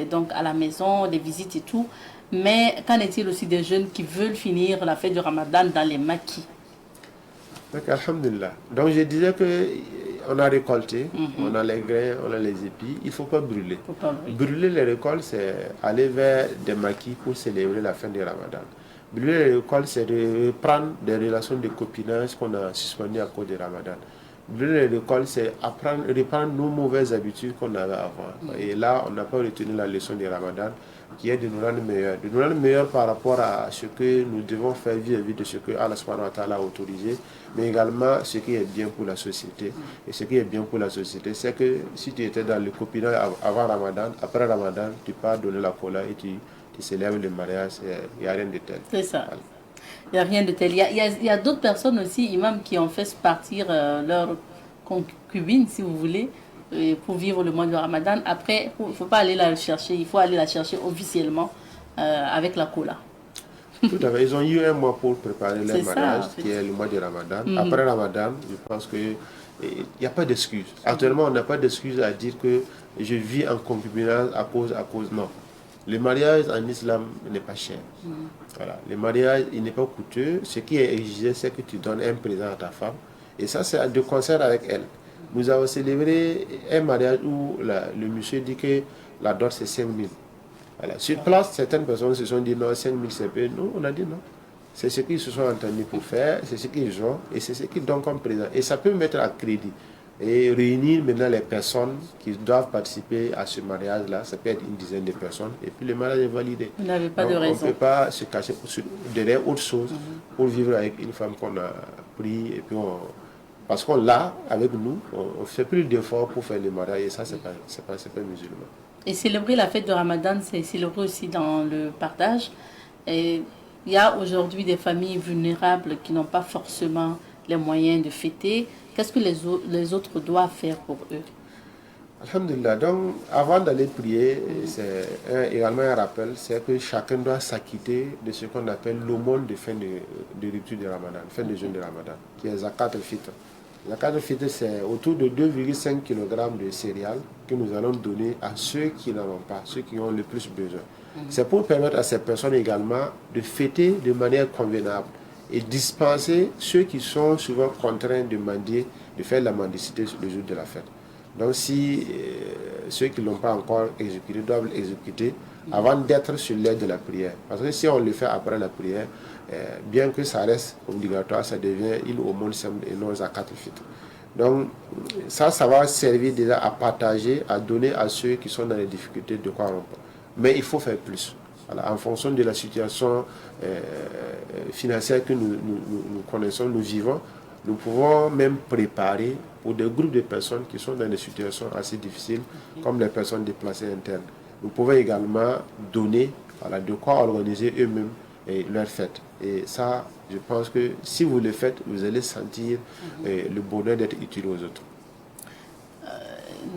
donc à la maison, les visites et tout. Mais qu'en est-il aussi des jeunes qui veulent finir la fête du Ramadan dans les maquis? Donc, alhamdulillah. Donc je disais qu'on a récolté, on a les grains, on a les épis, il ne faut pas brûler. Brûler les récoltes, c'est aller vers des maquis pour célébrer la fin du Ramadan. Brûler les récoltes, c'est de reprendre des relations de copinage qu'on a suspendues à cause du Ramadan. Brûler les récoltes, c'est reprendre nos mauvaises habitudes qu'on avait avant. Et là, on n'a pas retenu la leçon du Ramadan, qui est de nous rendre meilleurs. De nous rendre meilleurs par rapport à ce que nous devons faire vis-à-vis de ce que Allah subhanahu wa ta'ala a autorisé, mais également ce qui est bien pour la société. Et ce qui est bien pour la société, c'est que si tu étais dans le copinage avant Ramadan, après Ramadan, tu pars donner la cola et tu célèbres le mariage, il n'y a rien de tel. C'est ça. Voilà. Il n'y a rien de tel. Il y a d'autres personnes aussi, imams, qui ont fait partir leur concubine, si vous voulez, pour vivre le mois de Ramadan. Après, il ne faut pas aller la chercher, il faut aller la chercher officiellement avec la cola. Tout à fait. Ils ont eu un mois pour préparer leur mariage, qui est le mois de Ramadan. Après Ramadan, je pense qu'il n'y a pas d'excuse. Actuellement, on n'a pas d'excuse à dire que je vis en concubinage à cause. Non. Le mariage en islam n'est pas cher. Voilà. Le mariage, il n'est pas coûteux. Ce qui est exigé, c'est que tu donnes un présent à ta femme. Et ça, c'est de concert avec elle. Nous avons célébré un mariage où le monsieur dit que la dot, c'est 5 000. Voilà. Sur place, certaines personnes se sont dit non, 5 000 c'est peu. Nous, on a dit non. C'est ce qu'ils se sont entendus pour faire, c'est ce qu'ils ont et c'est ce qu'ils donnent comme présent. Et ça peut mettre à crédit. Et réunir maintenant les personnes qui doivent participer à ce mariage-là, ça peut être une dizaine de personnes, et puis le mariage est validé. Vous n'avez pas de raison. On ne peut pas se cacher derrière autre chose pour vivre avec une femme qu'on a pris, et puis parce qu'on l'a avec nous, on ne fait plus d'efforts pour faire le mariage, et ça, c'est pas musulman. Et célébrer la fête de Ramadan, c'est célébrer aussi dans le partage. Et il y a aujourd'hui des familles vulnérables qui n'ont pas forcément les moyens de fêter. Qu'est-ce que les autres doivent faire pour eux? Alhamdulillah. Donc, avant d'aller prier, c'est également un rappel, c'est que chacun doit s'acquitter de ce qu'on appelle l'aumône de fin de rupture de Ramadan, fin de jeûne de Ramadan, qui est Zakat al-Fitr. Zakat al-Fitr, c'est autour de 2,5 kg de céréales que nous allons donner à ceux qui n'en ont pas, ceux qui ont le plus besoin. C'est pour permettre à ces personnes également de fêter de manière convenable et dispenser ceux qui sont souvent contraints de mendier, de faire la mendicité le jour de la fête. Donc si ceux qui ne l'ont pas encore exécuté doivent l'exécuter avant d'être sur l'aide de la prière. Parce que si on le fait après la prière, bien que ça reste obligatoire, ça devient une aumône simple et non zakat al-fitr. Donc ça va servir déjà à partager, à donner à ceux qui sont dans les difficultés de quoi rompre. Mais il faut faire plus. Voilà, en fonction de la situation financière que nous connaissons, nous vivons, nous pouvons même préparer pour des groupes de personnes qui sont dans des situations assez difficiles, comme les personnes déplacées internes. Nous pouvons également donner, voilà, de quoi organiser eux-mêmes leur fête. Et ça, je pense que si vous le faites, vous allez sentir le bonheur d'être utile aux autres.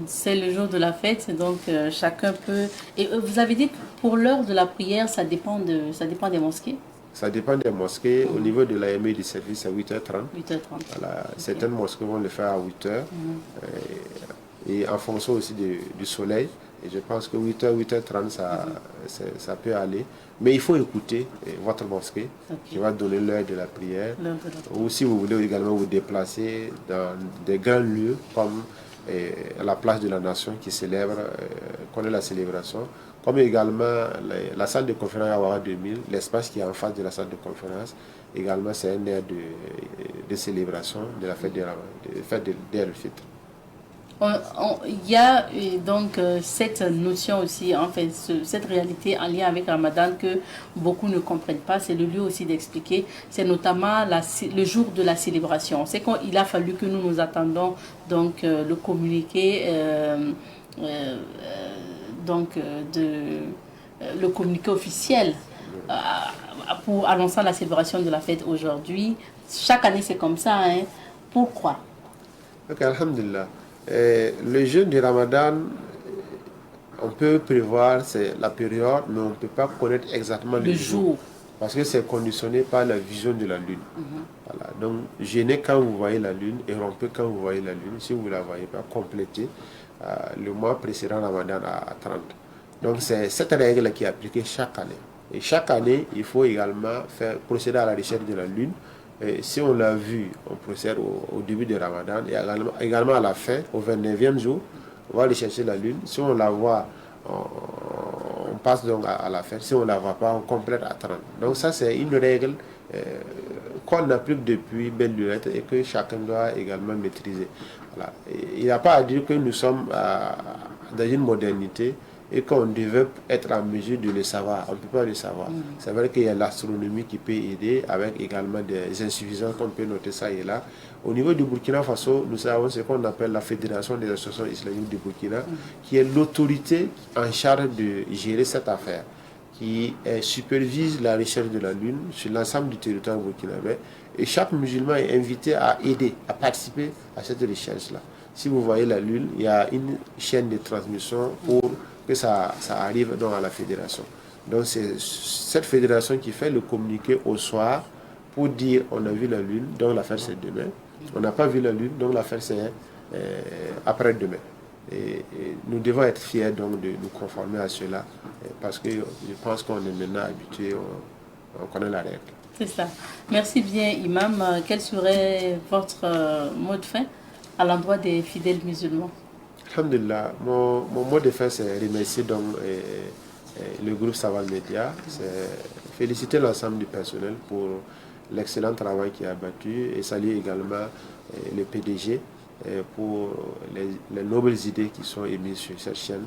C'est le jour de la fête, donc chacun peut... Et vous avez dit que pour l'heure de la prière, ça dépend des mosquées? Ça dépend des mosquées. Au niveau de l'AME du service, à 8h30. 8h30. Voilà. Okay. Certaines mosquées vont le faire à 8h. Et en fonction aussi du soleil. Et je pense que 8h, 8h30, ça peut aller. Mais il faut écouter votre mosquée qui va donner l'heure de la prière. Ou si vous voulez également vous déplacer dans des grands lieux comme la place de la nation qui célèbre, connaît la célébration. Comme également la salle de conférence à Ouara 2000, l'espace qui est en face de la salle de conférence. Également, c'est un air de célébration de la fête de l'El-Fitr. Il y a donc cette notion aussi, enfin cette réalité en lien avec Ramadan que beaucoup ne comprennent pas. C'est le lieu aussi d'expliquer. C'est notamment le jour de la célébration. C'est qu'il a fallu que nous attendons donc le communiqué, le communiqué officiel pour annoncer la célébration de la fête aujourd'hui. Chaque année c'est comme ça. Hein. Pourquoi? Ok, alhamdulillah. Le jeûne du Ramadan, on peut prévoir la période, mais on ne peut pas connaître exactement le jour. Parce que c'est conditionné par la vision de la lune. Voilà. Donc, jeûnez quand vous voyez la lune et rompez quand vous voyez la lune. Si vous ne la voyez pas, complétez le mois précédent Ramadan à 30. Donc, c'est cette règle qui est appliquée chaque année. Et chaque année, il faut également procéder à la recherche de la lune. Et si on l'a vu, on procède au début du Ramadan et également à la fin, au 29e jour, on va aller chercher la lune. Si on la voit, on passe donc à la fin. Si on ne la voit pas, on complète à 30. Donc ça, c'est une règle qu'on applique depuis belle lurette et que chacun doit également maîtriser. Voilà. Il n'y a pas à dire que nous sommes dans une modernité et qu'on devait être en mesure de le savoir. On ne peut pas le savoir. C'est vrai qu'il y a l'astronomie qui peut aider avec également des insuffisances qu'on peut noter ça et là. Au niveau du Burkina Faso, nous avons ce qu'on appelle la Fédération des associations islamiques du Burkina, qui est l'autorité en charge de gérer cette affaire, qui supervise la recherche de la Lune sur l'ensemble du territoire burkinabé. Et chaque musulman est invité à aider, à participer à cette recherche-là. Si vous voyez la Lune, il y a une chaîne de transmission pour que ça arrive donc à la fédération. Donc c'est cette fédération qui fait le communiqué au soir pour dire on a vu la lune, donc l'affaire c'est demain. On n'a pas vu la lune, donc l'affaire c'est après-demain. Et nous devons être fiers donc de nous conformer à cela parce que je pense qu'on est maintenant habitué, on connaît la règle. C'est ça. Merci bien Imam. Quel serait votre mot de fin à l'endroit des fidèles musulmans? Alhamdulillah, mon mot de fin, c'est remercier donc le groupe Saval Média, c'est féliciter l'ensemble du personnel pour l'excellent travail qui a abattu et saluer également le PDG pour les nobles idées qui sont émises sur cette chaîne.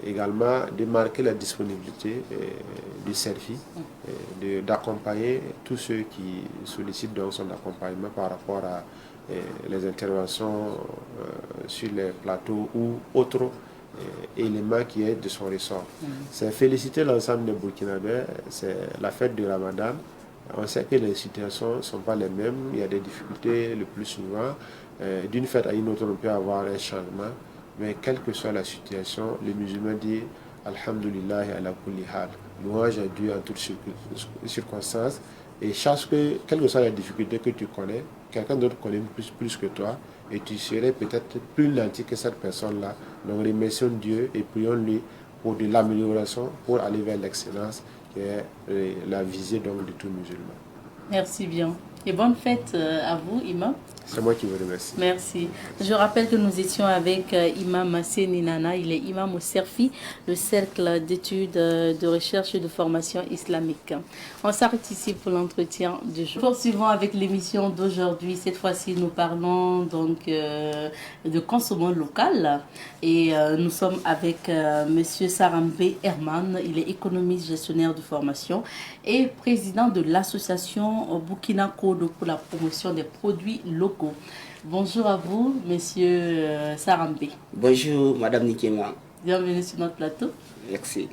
Également de marquer la disponibilité du SELFI, d'accompagner tous ceux qui sollicitent donc son accompagnement par rapport à les interventions sur les plateaux ou autres éléments qui est de son ressort. C'est féliciter l'ensemble des Burkinabés, c'est la fête du Ramadan. On sait que les situations ne sont pas les mêmes, il y a des difficultés le plus souvent. D'une fête à une autre, on peut avoir un changement, mais quelle que soit la situation, le musulman dit Alhamdulillah ala kulli hal. Louange à Dieu en toutes circonstances. Et sache que, quelle que soit la difficulté que tu connais, quelqu'un d'autre connaît plus que toi, et tu serais peut-être plus nanti que cette personne-là. Donc remercions Dieu et prions-lui pour de l'amélioration, pour aller vers l'excellence, qui est la visée donc de tout musulman. Merci bien. Et bonne fête à vous, Imam. C'est moi qui vous remercie. Merci. Je rappelle que nous étions avec Imam Séninana. Il est imam au CERFI, le Cercle d'études, de recherche et de formation islamique. On s'arrête ici pour l'entretien du jour. Poursuivons avec l'émission d'aujourd'hui. Cette fois-ci, nous parlons donc de consommation local. Et nous sommes avec Monsieur Sarambe Herman. Il est économiste gestionnaire de formation et président de l'association Burkina Kodo pour la promotion des produits locaux. Bonjour à vous, monsieur Sarambe. Bonjour, madame Nikema. Bienvenue sur notre plateau. Merci.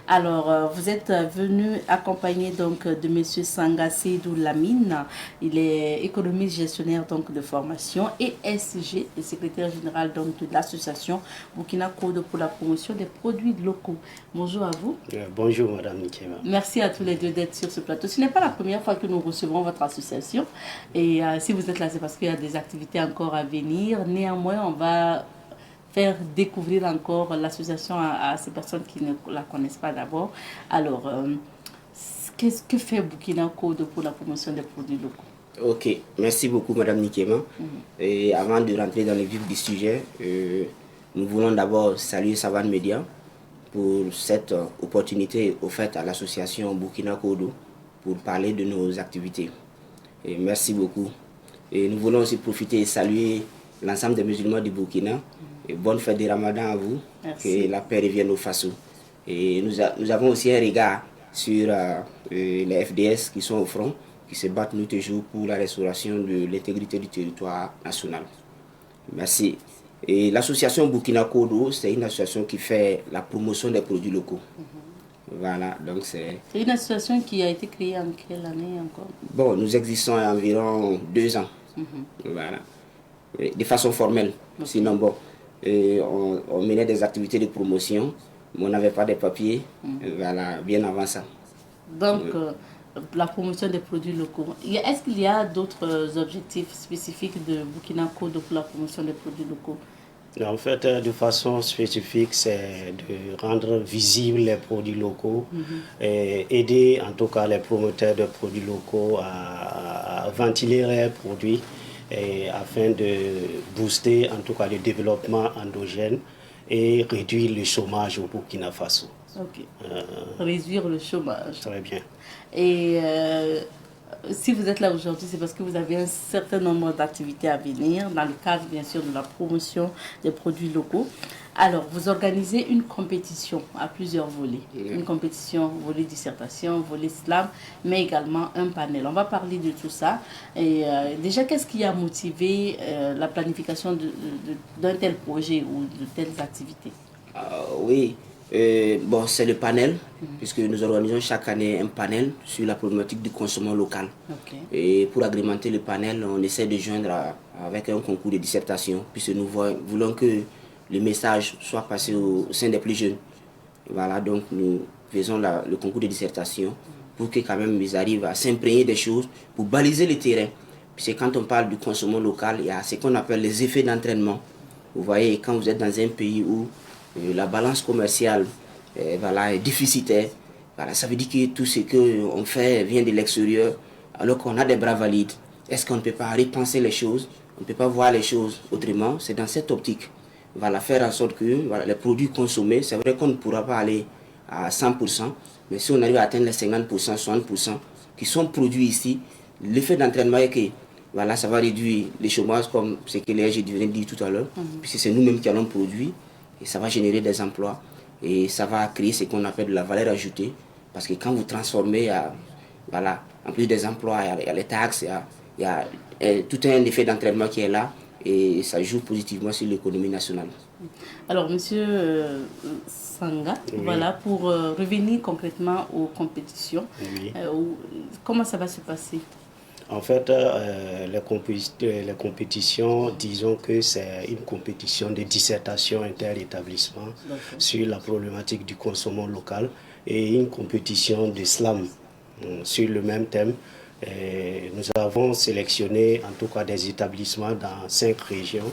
Alors, vous êtes venu accompagné donc de monsieur Sanga Seydou Lamine. Il est économiste gestionnaire donc de formation et SG, le secrétaire général donc de l'association Burkina Kodo pour la promotion des produits locaux. Bonjour à vous. Bonjour, madame Nikema. Merci à tous les deux d'être sur ce plateau. Ce n'est pas la première fois que nous recevons votre association. Et si vous êtes là, c'est parce qu'il y a des activités encore à venir. Néanmoins, on va faire découvrir encore l'association à ces personnes qui ne la connaissent pas d'abord. Alors, qu'est-ce que fait Burkina Kodo pour la promotion des produits locaux? Ok, merci beaucoup, madame Nikema. Et avant de rentrer dans le vif du sujet, nous voulons d'abord saluer Savane Média pour cette opportunité offerte à l'association Burkina Kodo pour parler de nos activités. Et merci beaucoup. Et nous voulons aussi profiter et saluer l'ensemble des musulmans du Burkina. Et bonne fête de Ramadan à vous. Merci. Que la paix revienne au Faso. Et nous avons aussi un regard sur les FDS qui sont au front, qui se battent nuit et jour pour la restauration de l'intégrité du territoire national. Merci. Et l'association Burkina Kodo, c'est une association qui fait la promotion des produits locaux. Voilà, donc c'est... C'est une association qui a été créée en quelle année encore? Bon, nous existons à environ 2 ans. Voilà. De façon formelle. Sinon, bon, on menait des activités de promotion, mais on n'avait pas de papiers. Voilà, bien avant ça. Donc, la promotion des produits locaux. Est-ce qu'il y a d'autres objectifs spécifiques de Burkina Kodo pour la promotion des produits locaux? En fait, de façon spécifique, c'est de rendre visibles les produits locaux et aider en tout cas les promoteurs de produits locaux à ventiler leurs produits et afin de booster en tout cas le développement endogène et réduire le chômage au Burkina Faso. Ok. Réduire le chômage. Très bien. Et si vous êtes là aujourd'hui, c'est parce que vous avez un certain nombre d'activités à venir dans le cadre, bien sûr, de la promotion des produits locaux. Alors, vous organisez une compétition à plusieurs volets. Une compétition, volet dissertation, volet slam, mais également un panel. On va parler de tout ça. Et déjà, qu'est-ce qui a motivé la planification d'un tel projet ou de telles activités? Oui. Bon, c'est le panel, puisque nous organisons chaque année un panel sur la problématique du consommation local. Okay. Et pour agrémenter le panel, on essaie de joindre avec un concours de dissertation, puisque nous voulons que le message soit passé au sein des plus jeunes. Voilà, donc nous faisons le concours de dissertation pour que quand même ils arrivent à s'imprégner des choses, pour baliser le terrain. Puisque quand on parle du consommation local, il y a ce qu'on appelle les effets d'entraînement. Vous voyez, quand vous êtes dans un pays où la balance commerciale est déficitaire, voilà, ça veut dire que tout ce qu'on fait vient de l'extérieur, alors qu'on a des bras valides. Est-ce qu'on ne peut pas repenser les choses? On ne peut pas voir les choses autrement? C'est dans cette optique. Voilà, faire en sorte que les produits consommés, c'est vrai qu'on ne pourra pas aller à 100%, mais si on arrive à atteindre les 50%, 60% qui sont produits ici, l'effet d'entraînement est que voilà, ça va réduire les chômages, comme ce que les gens viennent de dire tout à l'heure, puisque c'est nous-mêmes qui allons produire. Et ça va générer des emplois et ça va créer ce qu'on appelle de la valeur ajoutée. Parce que quand vous transformez, voilà, en plus des emplois, il y a les taxes, il y a tout un effet d'entraînement qui est là et ça joue positivement sur l'économie nationale. Alors, monsieur Sanga, voilà, pour revenir concrètement aux compétitions, comment ça va se passer? En fait, les compétitions, disons que c'est une compétition de dissertation inter-établissement sur la problématique du consommation local et une compétition de slam sur le même thème. Et nous avons sélectionné en tout cas des établissements dans 5 régions,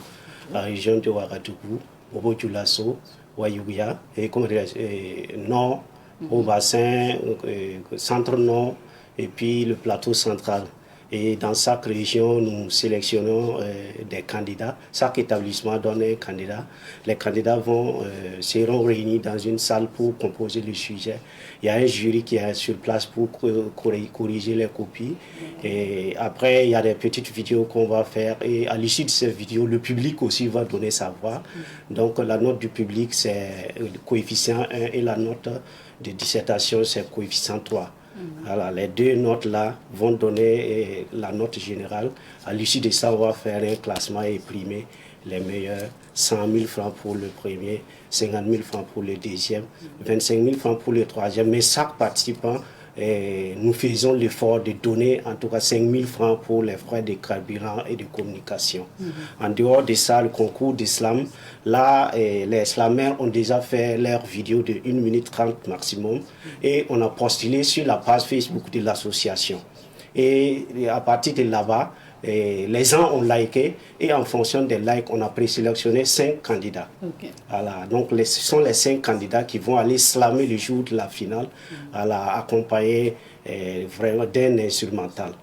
la région de Ouagadougou, Obo-Dioulasso, Wayouya et Nord, au bassin, centre-nord et puis le plateau central. Et dans chaque région, nous sélectionnons des candidats. Chaque établissement donne un candidat. Les candidats seront réunis dans une salle pour composer le sujet. Il y a un jury qui est sur place pour corriger les copies. Et après, il y a des petites vidéos qu'on va faire. Et à l'issue de ces vidéos, le public aussi va donner sa voix. Donc la note du public, c'est le coefficient 1 et la note de dissertation, c'est coefficient 3. Voilà, les deux notes-là vont donner la note générale. À l'issue de ça, on va faire un classement et primer les meilleurs. 100 000 francs pour le premier, 50 000 francs pour le deuxième, 25 000 francs pour le troisième. Mais chaque participant, nous faisons l'effort de donner en tout cas 5 000 francs pour les frais de carburant et de communication. En dehors de ça, le concours d'islam, là, les slameurs ont déjà fait leur vidéo de 1 minute 30 maximum et on a postulé sur la page Facebook de l'association. Et à partir de là-bas, les gens ont liké et en fonction des likes, on a présélectionné 5 candidats. Voilà, donc ce sont les 5 candidats qui vont aller slammer le jour de la finale, accompagnés vraiment d'un instrumental.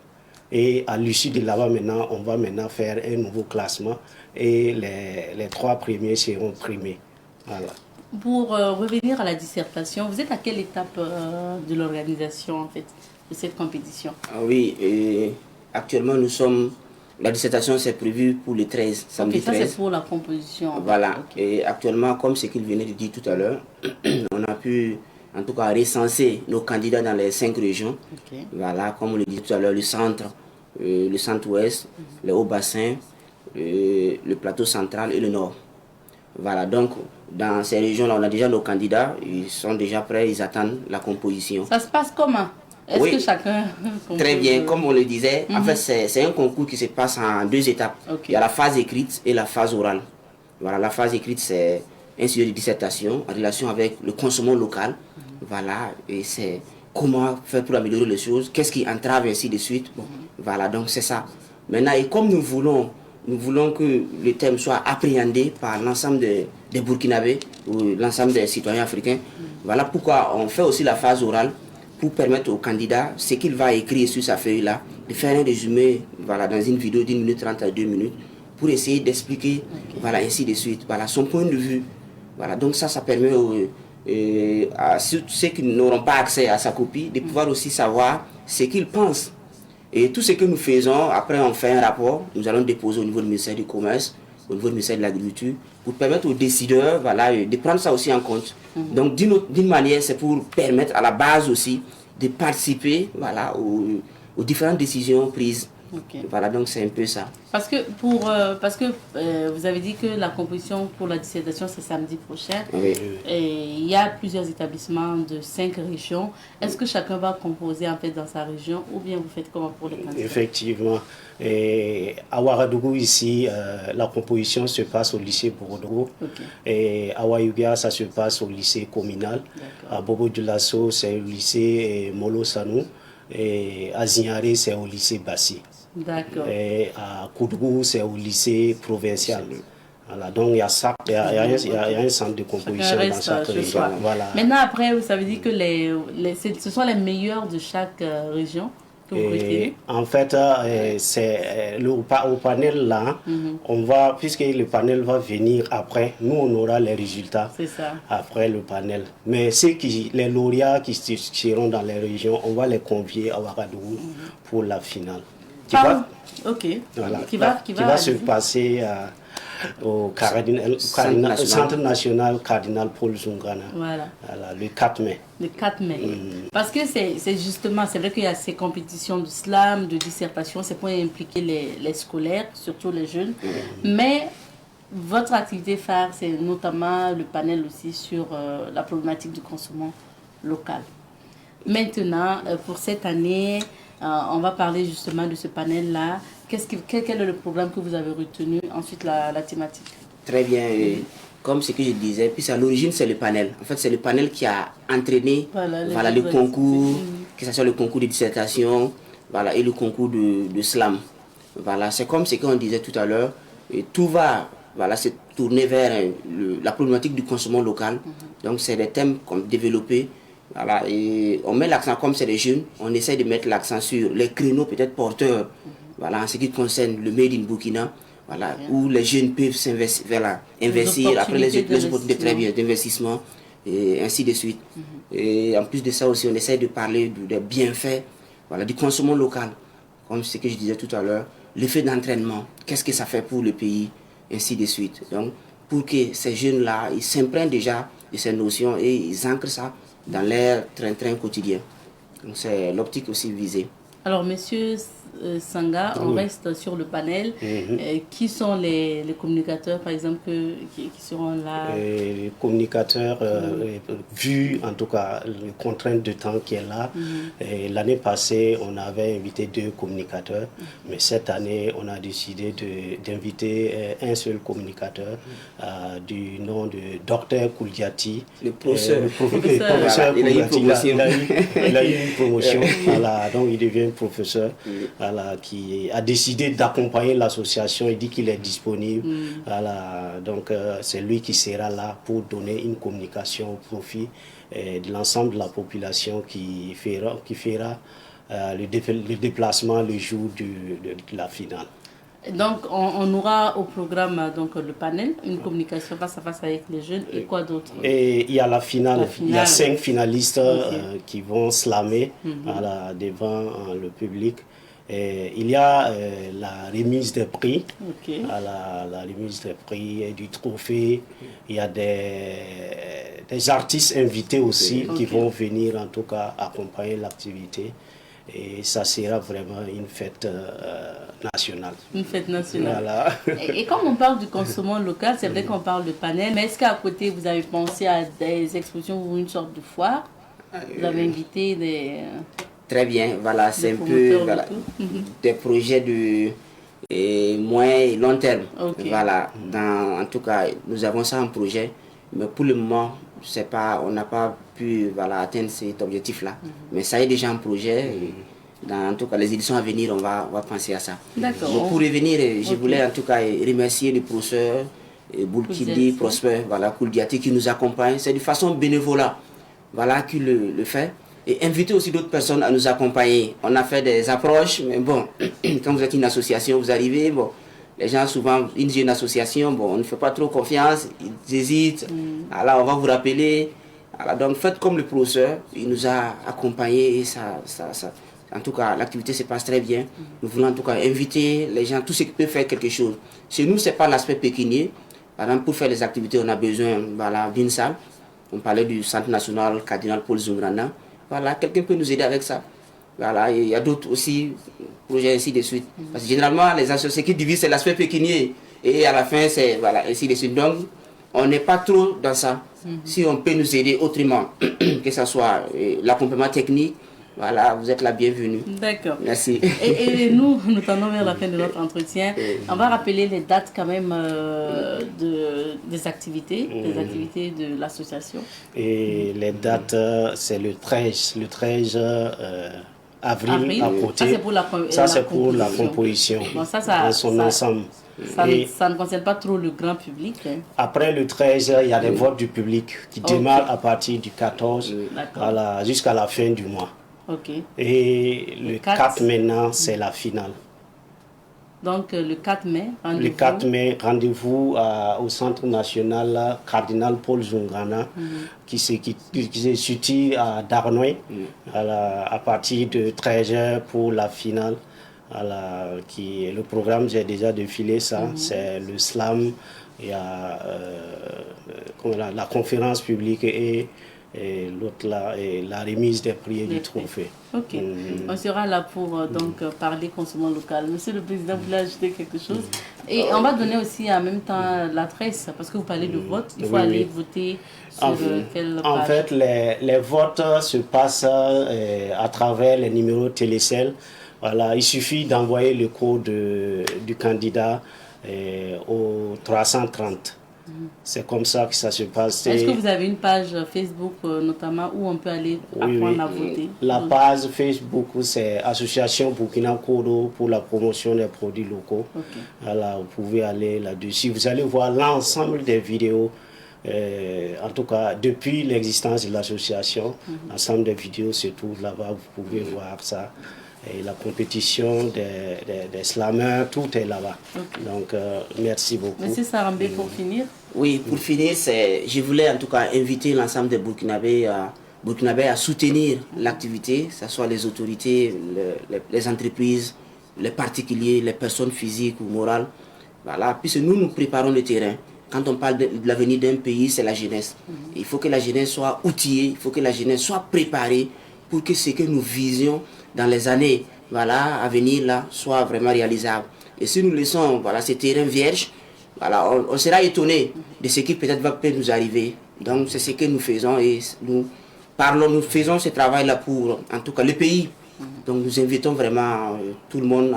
Et à l'issue de là-bas, maintenant, on va faire un nouveau classement et les 3 premiers seront primés. Voilà. Pour revenir à la dissertation, vous êtes à quelle étape de l'organisation en fait, de cette compétition? Oui, actuellement nous sommes... La dissertation c'est prévu pour le 13, samedi 13. Ça c'est pour la composition. Voilà, et actuellement comme ce qu'il venait de dire tout à l'heure, on a pu en tout cas recenser nos candidats dans les 5 régions. Voilà, comme on le dit tout à l'heure, le centre-ouest, le haut-bassin, le plateau central et le nord. Voilà, donc dans ces régions-là, on a déjà nos candidats, ils sont déjà prêts, ils attendent la composition. Ça se passe comment? Est-ce que chacun... Très bien, comme on le disait, en fait c'est un concours qui se passe en 2 étapes. Il y a la phase écrite et la phase orale. Voilà, la phase écrite c'est un sujet de dissertation en relation avec le consommation local. Voilà, et c'est comment faire pour améliorer les choses, qu'est-ce qui entrave ainsi de suite. Bon, voilà, donc c'est ça. Maintenant, et comme nous voulons que le thème soit appréhendé par l'ensemble des Burkinabés ou l'ensemble des citoyens africains, voilà pourquoi on fait aussi la phase orale pour permettre au candidat ce qu'il va écrire sur sa feuille là, de faire un résumé voilà, dans une vidéo d'1 minute 30 à 2 minutes pour essayer d'expliquer voilà, ainsi de suite, voilà, son point de vue. Voilà, donc ça permet à ceux qui n'auront pas accès à sa copie de pouvoir aussi savoir ce qu'ils pensent. Et tout ce que nous faisons, après on fait un rapport, nous allons déposer au niveau du ministère du Commerce, au niveau du ministère de l'Agriculture, pour permettre aux décideurs voilà, de prendre ça aussi en compte. Donc d'une manière, c'est pour permettre à la base aussi de participer voilà, aux différentes décisions prises. Voilà, donc c'est un peu ça. Parce que vous avez dit que la composition pour la dissertation c'est samedi prochain. Et il y a plusieurs établissements de 5 régions. Est-ce que chacun va composer en fait dans sa région ou bien vous faites comment pour les candidats? Effectivement. Et à Ouagadougou ici, la composition se passe au lycée Borodougou. Et à Ouayouga, ça se passe au lycée communal. À Bobo Dioulasso, c'est au lycée Molo Sanou. Et à Zignaré, c'est au lycée Bassi. D'accord. Et à Koudougou, c'est au lycée provincial. Voilà, donc il y a un centre de composition dans chaque région. Voilà. Maintenant, après, vous avez dit que ce sont les meilleurs de chaque région que vous préférez? En fait, c'est au panel là, on va, puisque le panel va venir après, nous on aura les résultats après le panel. Mais les lauréats qui seront dans les régions, on va les convier à Ouagadougou pour la finale. Qui va se passer au Centre national Cardinal Paul Zungana le 4 mai. Le 4 mai. Parce que c'est justement, c'est vrai qu'il y a ces compétitions de slam, de dissertation, c'est pour impliquer les scolaires, surtout les jeunes. Mais votre activité phare, c'est notamment le panel aussi sur la problématique du consommation local. Maintenant, pour cette année, on va parler justement de ce panel-là. Quel est le programme que vous avez retenu? Ensuite, la thématique. Très bien. Comme ce que je disais, puis à l'origine, c'est le panel. En fait, c'est le panel qui a entraîné le concours, que ce soit le concours de dissertation et le concours de slam. Voilà, c'est comme ce qu'on disait tout à l'heure. Tout va se tourner vers la problématique du consommation local. Donc, c'est des thèmes qu'on développés Voilà, et on met l'accent, comme c'est des jeunes, on essaie de mettre l'accent sur les créneaux peut-être porteurs, voilà, en ce qui concerne le Made in Burkina, voilà, où les jeunes peuvent s'investir, voilà, investir, après les opportunités très bien d'investissement, et ainsi de suite. Et en plus de ça aussi, on essaie de parler des bienfaits, voilà, du consommation local, comme ce que je disais tout à l'heure, l'effet d'entraînement, qu'est-ce que ça fait pour le pays, ainsi de suite. Donc, pour que ces jeunes-là, ils s'imprègnent déjà de ces notions et ils ancrent ça dans leur train-train quotidien. Donc c'est l'optique aussi visée. Alors, monsieur Sanga, on reste sur le panel. Qui sont les communicateurs, par exemple, qui seront là? Les communicateurs, vu en tout cas les contraintes de temps qui est là, l'année passée, on avait invité 2 communicateurs, mais cette année, on a décidé d'inviter un seul communicateur du nom de Dr Kouliati. Le professeur. Il a eu une promotion. Voilà, donc il devient professeur, voilà, qui a décidé d'accompagner l'association. Il dit qu'il est disponible. Voilà, donc c'est lui qui sera là pour donner une communication au profit de l'ensemble de la population qui fera le déplacement le jour de la finale. Donc, on aura au programme donc, le panel, une communication face à face avec les jeunes et quoi d'autre? Et il y a la finale. Il y a 5 finalistes qui vont slammer devant le public. Et il y a la remise des prix, la remise des prix et du trophée. Il y a des artistes invités aussi qui vont venir en tout cas accompagner l'activité. Et ça sera vraiment une fête nationale. Une fête nationale. Voilà. Et comme on parle du consommation local, c'est vrai qu'on parle de panel, mais est-ce qu'à côté vous avez pensé à des expositions ou une sorte de foire? Vous avez invité des... Très bien, voilà, c'est un peu des projets de moyen et long terme. Voilà, en tout cas, nous avons ça en projet, mais pour le moment, on n'a pas pu atteindre cet objectif-là. Mais ça est déjà un projet. En tout cas, les éditions à venir, on va penser à ça. D'accord. Donc, pour revenir, je voulais en tout cas remercier le professeur Boulkili Prosper, Kouliati, qui nous accompagne. C'est de façon bénévolat qu'il le fait. Et inviter aussi d'autres personnes à nous accompagner. On a fait des approches, mais bon, quand vous êtes une association, vous arrivez, bon, les gens souvent, une association, bon, on ne fait pas trop confiance, ils hésitent. Alors on va vous rappeler. Alors, donc faites comme le professeur, il nous a accompagnés et ça, en tout cas, l'activité se passe très bien. Nous voulons en tout cas inviter les gens, tous ceux qui peuvent faire quelque chose. Chez nous, ce n'est pas l'aspect pécunier. Par exemple, pour faire les activités, on a besoin d'une salle. On parlait du Centre national Cardinal Paul Zungrana. Voilà, quelqu'un peut nous aider avec ça. Voilà, et il y a d'autres aussi projets ainsi de suite. Parce que généralement, les associations qui divisent, c'est l'aspect pécunier. Et à la fin, c'est ainsi de suite. Donc, on n'est pas trop dans ça. Si on peut nous aider autrement, que ce soit l'accompagnement technique, voilà, vous êtes la bienvenue. D'accord. Merci. Et nous tendons vers la fin de notre entretien. On va rappeler les dates quand même des activités de l'association. Et les dates, c'est le 13 avril à côté. Ça, c'est pour la composition. Bon, ça, dans son ensemble. Ça ne concerne pas trop le grand public. Après le 13, il y a des votes du public qui démarrent à partir du 14 jusqu'à la fin du mois. Et le 4 maintenant, c'est la finale. Donc le 4 mai, rendez-vous. Le 4 mai, rendez-vous au Centre national Cardinal Paul Zungrana, qui se situe à Darnoy, à partir de 13h pour la finale. Le programme, j'ai déjà défilé ça, c'est le slam, il y a la conférence publique et l'autre là, et la remise des prix et du trophée. On sera là pour parler consommation local. Monsieur le Président, vous voulez ajouter quelque chose? Et on va donner aussi en même temps l'adresse, parce que vous parlez de vote, il faut aller voter sur quelle page? En fait, les votes se passent à travers les numéros Télécell. Voilà, il suffit d'envoyer le code du candidat au 330. C'est comme ça que ça se passe. Est-ce que vous avez une page Facebook notamment où on peut aller apprendre à voter? La page Facebook, c'est Association Burkina Kodo pour la promotion des produits locaux. Voilà, vous pouvez aller là-dessus. Vous allez voir l'ensemble des vidéos En tout cas, depuis l'existence de l'association, l'ensemble des vidéos se trouvent là-bas, vous pouvez voir ça. Et la compétition des slameurs, tout est là-bas. Donc, merci beaucoup. Monsieur Sarambé, pour finir. Oui, pour finir, je voulais en tout cas inviter l'ensemble des Burkinabés à soutenir l'activité, que ce soit les autorités, les entreprises, les particuliers, les personnes physiques ou morales. Voilà, puisque nous préparons le terrain. Quand on parle de l'avenir d'un pays, c'est la jeunesse. Il faut que la jeunesse soit outillée, il faut que la jeunesse soit préparée pour que ce que nous visions dans les années à venir là, soit vraiment réalisable. Et si nous laissons ces terrains vierges, on sera étonné de ce qui peut-être peut nous arriver. Donc c'est ce que nous faisons et nous faisons ce travail-là pour en tout cas le pays. Donc nous invitons vraiment tout le monde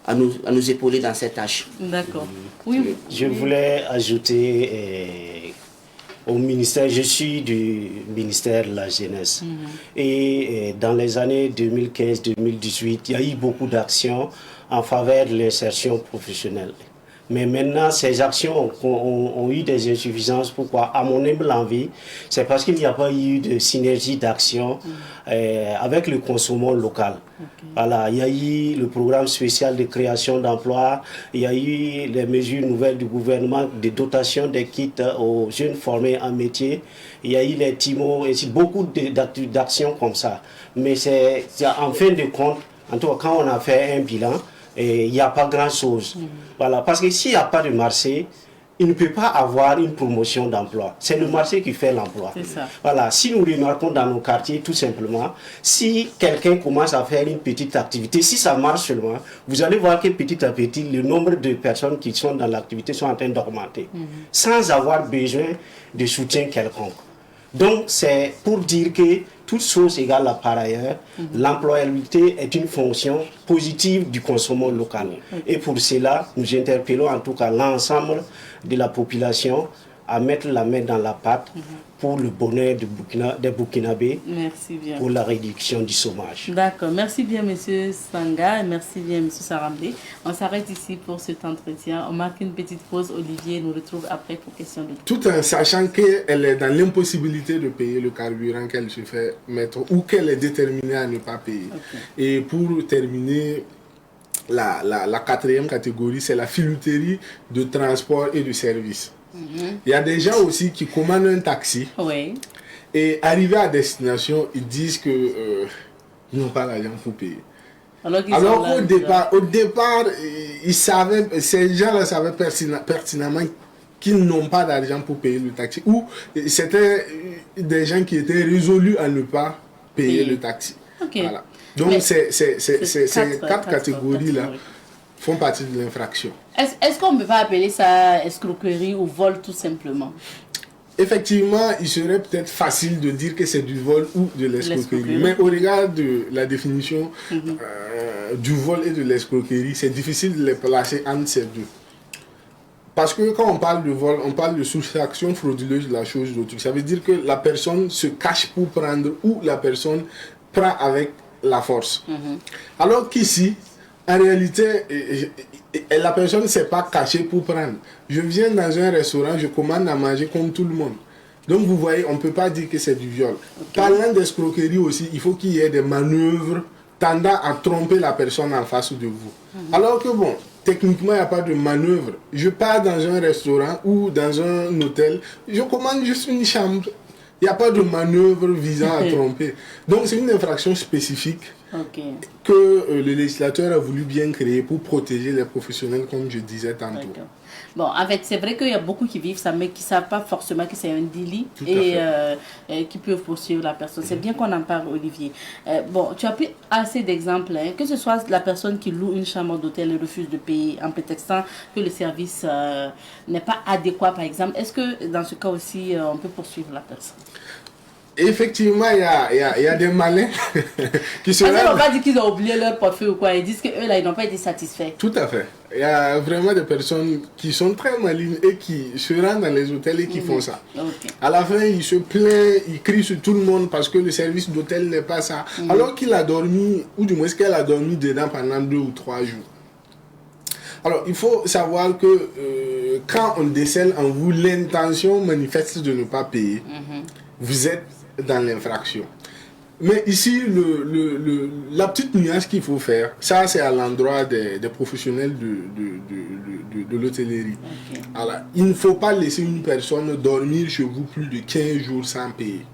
à nous épauler dans cette tâche. D'accord. Oui. Je voulais ajouter au ministère, je suis du ministère de la Jeunesse. Et dans les années 2015-2018, il y a eu beaucoup d'actions en faveur de l'insertion professionnelle. Mais maintenant, ces actions ont eu des insuffisances. Pourquoi? À mon humble envie, c'est parce qu'il n'y a pas eu de synergie d'action avec le consommant local. Voilà, il y a eu le programme spécial de création d'emplois, il y a eu les mesures nouvelles du gouvernement de dotation des kits aux jeunes formés en métier, il y a eu les TIMO, et beaucoup d'actions comme ça. Mais c'est en fin de compte, en tout cas quand on a fait un bilan, il n'y a pas grand-chose. Voilà, parce que s'il n'y a pas de marché, il ne peut pas avoir une promotion d'emploi. C'est le marché qui fait l'emploi. Voilà, si nous remarquons dans nos quartiers, tout simplement, si quelqu'un commence à faire une petite activité, si ça marche seulement, vous allez voir que petit à petit, le nombre de personnes qui sont dans l'activité sont en train d'augmenter, sans avoir besoin de soutien quelconque. Donc, c'est pour dire que toute chose égale à par ailleurs, l'employabilité est une fonction positive du consommant local. Et pour cela, nous interpellons en tout cas l'ensemble de la population à mettre la main dans la pâte pour le bonheur des Burkinabés, pour la réduction du chômage. D'accord. Merci bien, M. Sanga, et merci bien, M. Sarambé. On s'arrête ici pour cet entretien. On marque une petite pause. Olivier nous retrouve après pour question de... Tout en sachant qu'elle est dans l'impossibilité de payer le carburant qu'elle se fait mettre ou qu'elle est déterminée à ne pas payer. Et pour terminer, la quatrième catégorie, c'est la filouterie de transport et de services. Il y a des gens aussi qui commandent un taxi et arrivés à destination, ils disent qu'ils n'ont pas l'argent pour payer. Alors qu'au départ, ces gens-là savaient pertinemment qu'ils n'ont pas d'argent pour payer le taxi. Ou c'était des gens qui étaient résolus à ne pas payer le taxi. Voilà. Donc ces quatre catégories-là font partie de l'infraction. Est-ce qu'on ne peut pas appeler ça escroquerie ou vol tout simplement? Effectivement, il serait peut-être facile de dire que c'est du vol ou de l'escroquerie. Mais au regard de la définition du vol et de l'escroquerie, c'est difficile de les placer entre ces deux. Parce que quand on parle de vol, on parle de soustraction frauduleuse de la chose d'autrui. Ça veut dire que la personne se cache pour prendre ou la personne prend avec la force. Alors qu'ici, en réalité, la personne ne s'est pas cachée pour prendre. Je viens dans un restaurant, je commande à manger comme tout le monde. Donc vous voyez, on ne peut pas dire que c'est du viol. Parlant d'escroquerie aussi, il faut qu'il y ait des manœuvres tendant à tromper la personne en face de vous. Alors que bon, techniquement, il n'y a pas de manœuvre. Je pars dans un restaurant ou dans un hôtel, je commande juste une chambre. Il n'y a pas de manœuvre visant à tromper. Donc c'est une infraction spécifique que le législateur a voulu bien créer pour protéger les professionnels, comme je disais tantôt. Bon, en fait, c'est vrai qu'il y a beaucoup qui vivent ça, mais qui ne savent pas forcément que c'est un délit et qui peuvent poursuivre la personne. C'est bien qu'on en parle, Olivier. Bon, tu as pris assez d'exemples, que ce soit la personne qui loue une chambre d'hôtel et refuse de payer en prétextant que le service n'est pas adéquat, par exemple. Est-ce que dans ce cas aussi, on peut poursuivre la personne? Effectivement, il y a des malins qui se... Parce qu'on ne va pas dire qu'ils ont oublié leur portefeuille ou quoi. Ils disent qu'eux, là, ils n'ont pas été satisfaits. Tout à fait. Il y a vraiment des personnes qui sont très malignes et qui se rendent dans les hôtels et qui font ça. À la fin, ils se plaignent, ils crient sur tout le monde parce que le service d'hôtel n'est pas ça. Alors qu'il a dormi, ou du moins qu'elle a dormi dedans pendant 2 ou 3 jours. Alors, il faut savoir que quand on décèle en vous l'intention manifeste de ne pas payer, vous êtes dans l'infraction. Mais ici, la petite nuance qu'il faut faire, ça c'est à l'endroit des professionnels de l'hôtellerie. Ok. Alors, il ne faut pas laisser une personne dormir chez vous plus de 15 jours sans payer.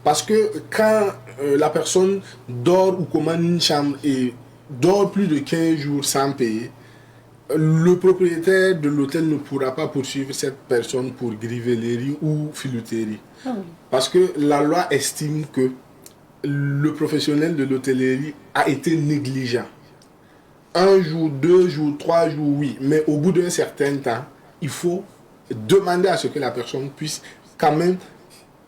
Parce que quand la personne dort ou commande une chambre et dort plus de 15 jours sans payer, le propriétaire de l'hôtel ne pourra pas poursuivre cette personne pour grivellerie ou filouterie. Parce que la loi estime que le professionnel de l'hôtellerie a été négligent. 1 jour, 2 jours, 3 jours, oui. Mais au bout d'un certain temps, il faut demander à ce que la personne puisse quand même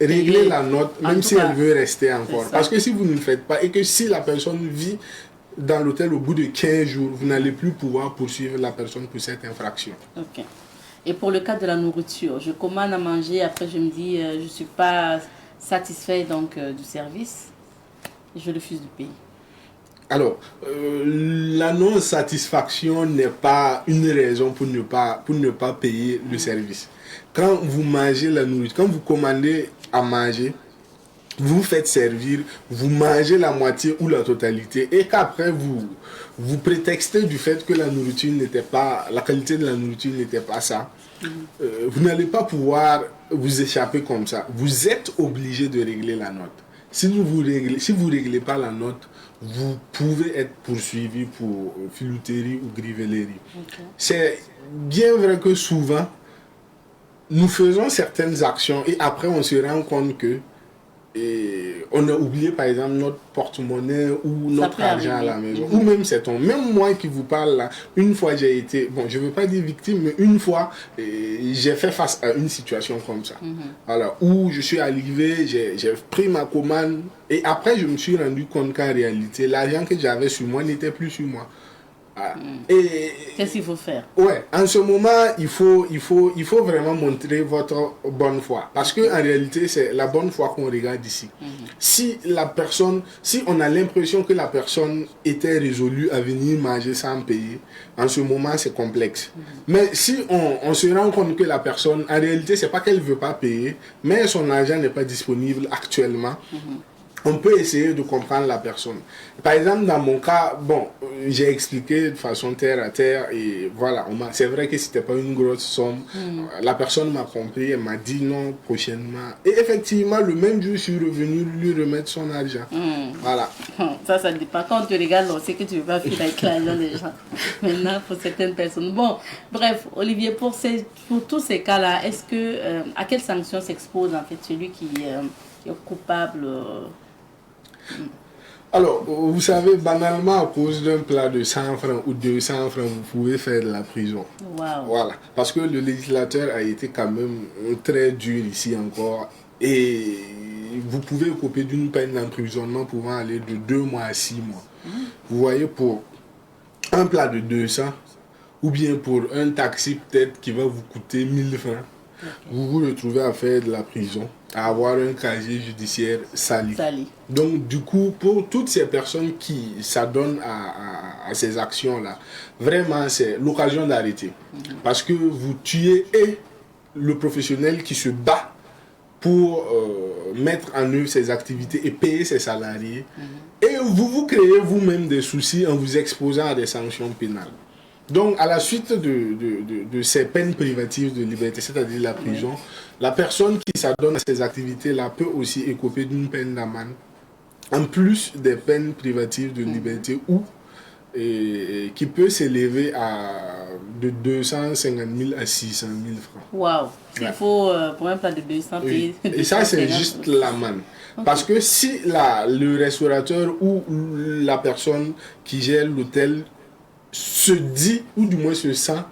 régler la note, même si elle veut rester encore. Parce que si vous ne le faites pas et que si la personne vit dans l'hôtel au bout de 15 jours, vous n'allez plus pouvoir poursuivre la personne pour cette infraction. Ok. Et pour le cas de la nourriture, je commande à manger, après je me dis, je ne suis pas satisfait donc, du service, je refuse de payer. Alors, la non-satisfaction n'est pas une raison pour ne pas payer le service. Quand vous mangez la nourriture, quand vous commandez à manger, vous vous faites servir, vous mangez la moitié ou la totalité et qu'après vous prétextez du fait que la nourriture n'était pas, la qualité de la nourriture n'était pas ça, vous n'allez pas pouvoir vous échapper comme ça. Vous êtes obligé de régler la note. Si vous réglez pas la note, vous pouvez être poursuivi pour filouterie ou grivellerie. C'est bien vrai que souvent, nous faisons certaines actions et après on se rend compte que on a oublié par exemple notre porte-monnaie ou notre argent à la maison. Ou même même moi qui vous parle là, une fois j'ai été, bon je ne veux pas dire victime, mais une fois j'ai fait face à une situation comme ça. Alors, où je suis arrivé, j'ai pris ma commande et après je me suis rendu compte qu'en réalité l'argent que j'avais sur moi n'était plus sur moi. Et qu'est-ce qu'il faut faire? Ouais, en ce moment, il faut vraiment montrer votre bonne foi. Parce que en réalité, c'est la bonne foi qu'on regarde ici. Si on a l'impression que la personne était résolue à venir manger sans payer, en ce moment, c'est complexe. Mais si on se rend compte que la personne, en réalité, c'est pas qu'elle veut pas payer, mais son argent n'est pas disponible actuellement, on peut essayer de comprendre la personne. Par exemple, dans mon cas, bon, j'ai expliqué de façon terre à terre et voilà, c'est vrai que c'était pas une grosse somme. La personne m'a compris, elle m'a dit non prochainement. Et effectivement, le même jour, je suis revenu lui remettre son argent. Voilà. Ça dépend. Quand on te regarde, on sait que tu ne veux pas finir avec l'argent des gens. Maintenant, pour certaines personnes. Bon, bref, Olivier, pour tous ces cas-là, est-ce que, à quelle sanction s'expose en fait celui qui est coupable Alors, vous savez, banalement, à cause d'un plat de 100 francs ou 200 francs, vous pouvez faire de la prison. Wow. Voilà. Parce que le législateur a été quand même très dur ici encore. Et vous pouvez couper d'une peine d'emprisonnement pouvant aller de 2 mois à 6 mois. Vous voyez, pour un plat de 200, ou bien pour un taxi peut-être qui va vous coûter 1000 francs, vous vous retrouvez à faire de la prison, à avoir un casier judiciaire sali. Donc du coup, pour toutes ces personnes qui s'adonnent à ces actions-là, vraiment c'est l'occasion d'arrêter. Parce que vous tuez le professionnel qui se bat pour mettre en œuvre ses activités et payer ses salariés. Et vous vous créez vous-même des soucis en vous exposant à des sanctions pénales. Donc, à la suite de ces peines privatives de liberté, c'est-à-dire la prison, la personne qui s'adonne à ces activités-là peut aussi écoper d'une peine d'amende, en plus des peines privatives de liberté, qui peut s'élever de 250 000 à 600 000 francs. Waouh! Il faut, pour un plat de 200 payer. Et ça, c'est juste l'amende. Parce que si le restaurateur ou la personne qui gère l'hôtel se dit, ou du moins se sent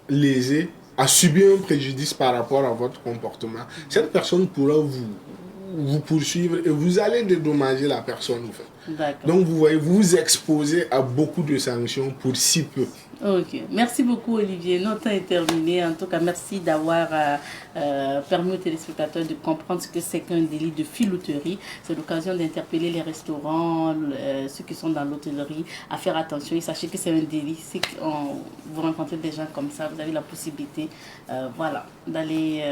lésé, a subi un préjudice par rapport à votre comportement, cette personne pourra vous poursuivre et vous allez dédommager la personne en fait. Donc vous voyez, vous vous exposez à beaucoup de sanctions pour si peu. Ok, merci beaucoup Olivier. Notre temps est terminé. En tout cas, merci d'avoir permis aux téléspectateurs de comprendre ce que c'est qu'un délit de filouterie. C'est l'occasion d'interpeller les restaurants, ceux qui sont dans l'hôtellerie, à faire attention. Et sachez que c'est un délit. Si vous rencontrez des gens comme ça, vous avez la possibilité voilà, d'aller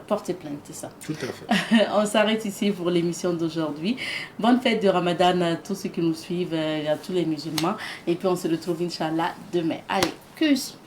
porter plainte, c'est ça. Tout à fait. On s'arrête ici pour l'émission d'aujourd'hui. Bonne fête de Ramadan à tous ceux qui nous suivent, à tous les musulmans. Et puis on se retrouve, Inch'Allah, demain. Allez, cuisse.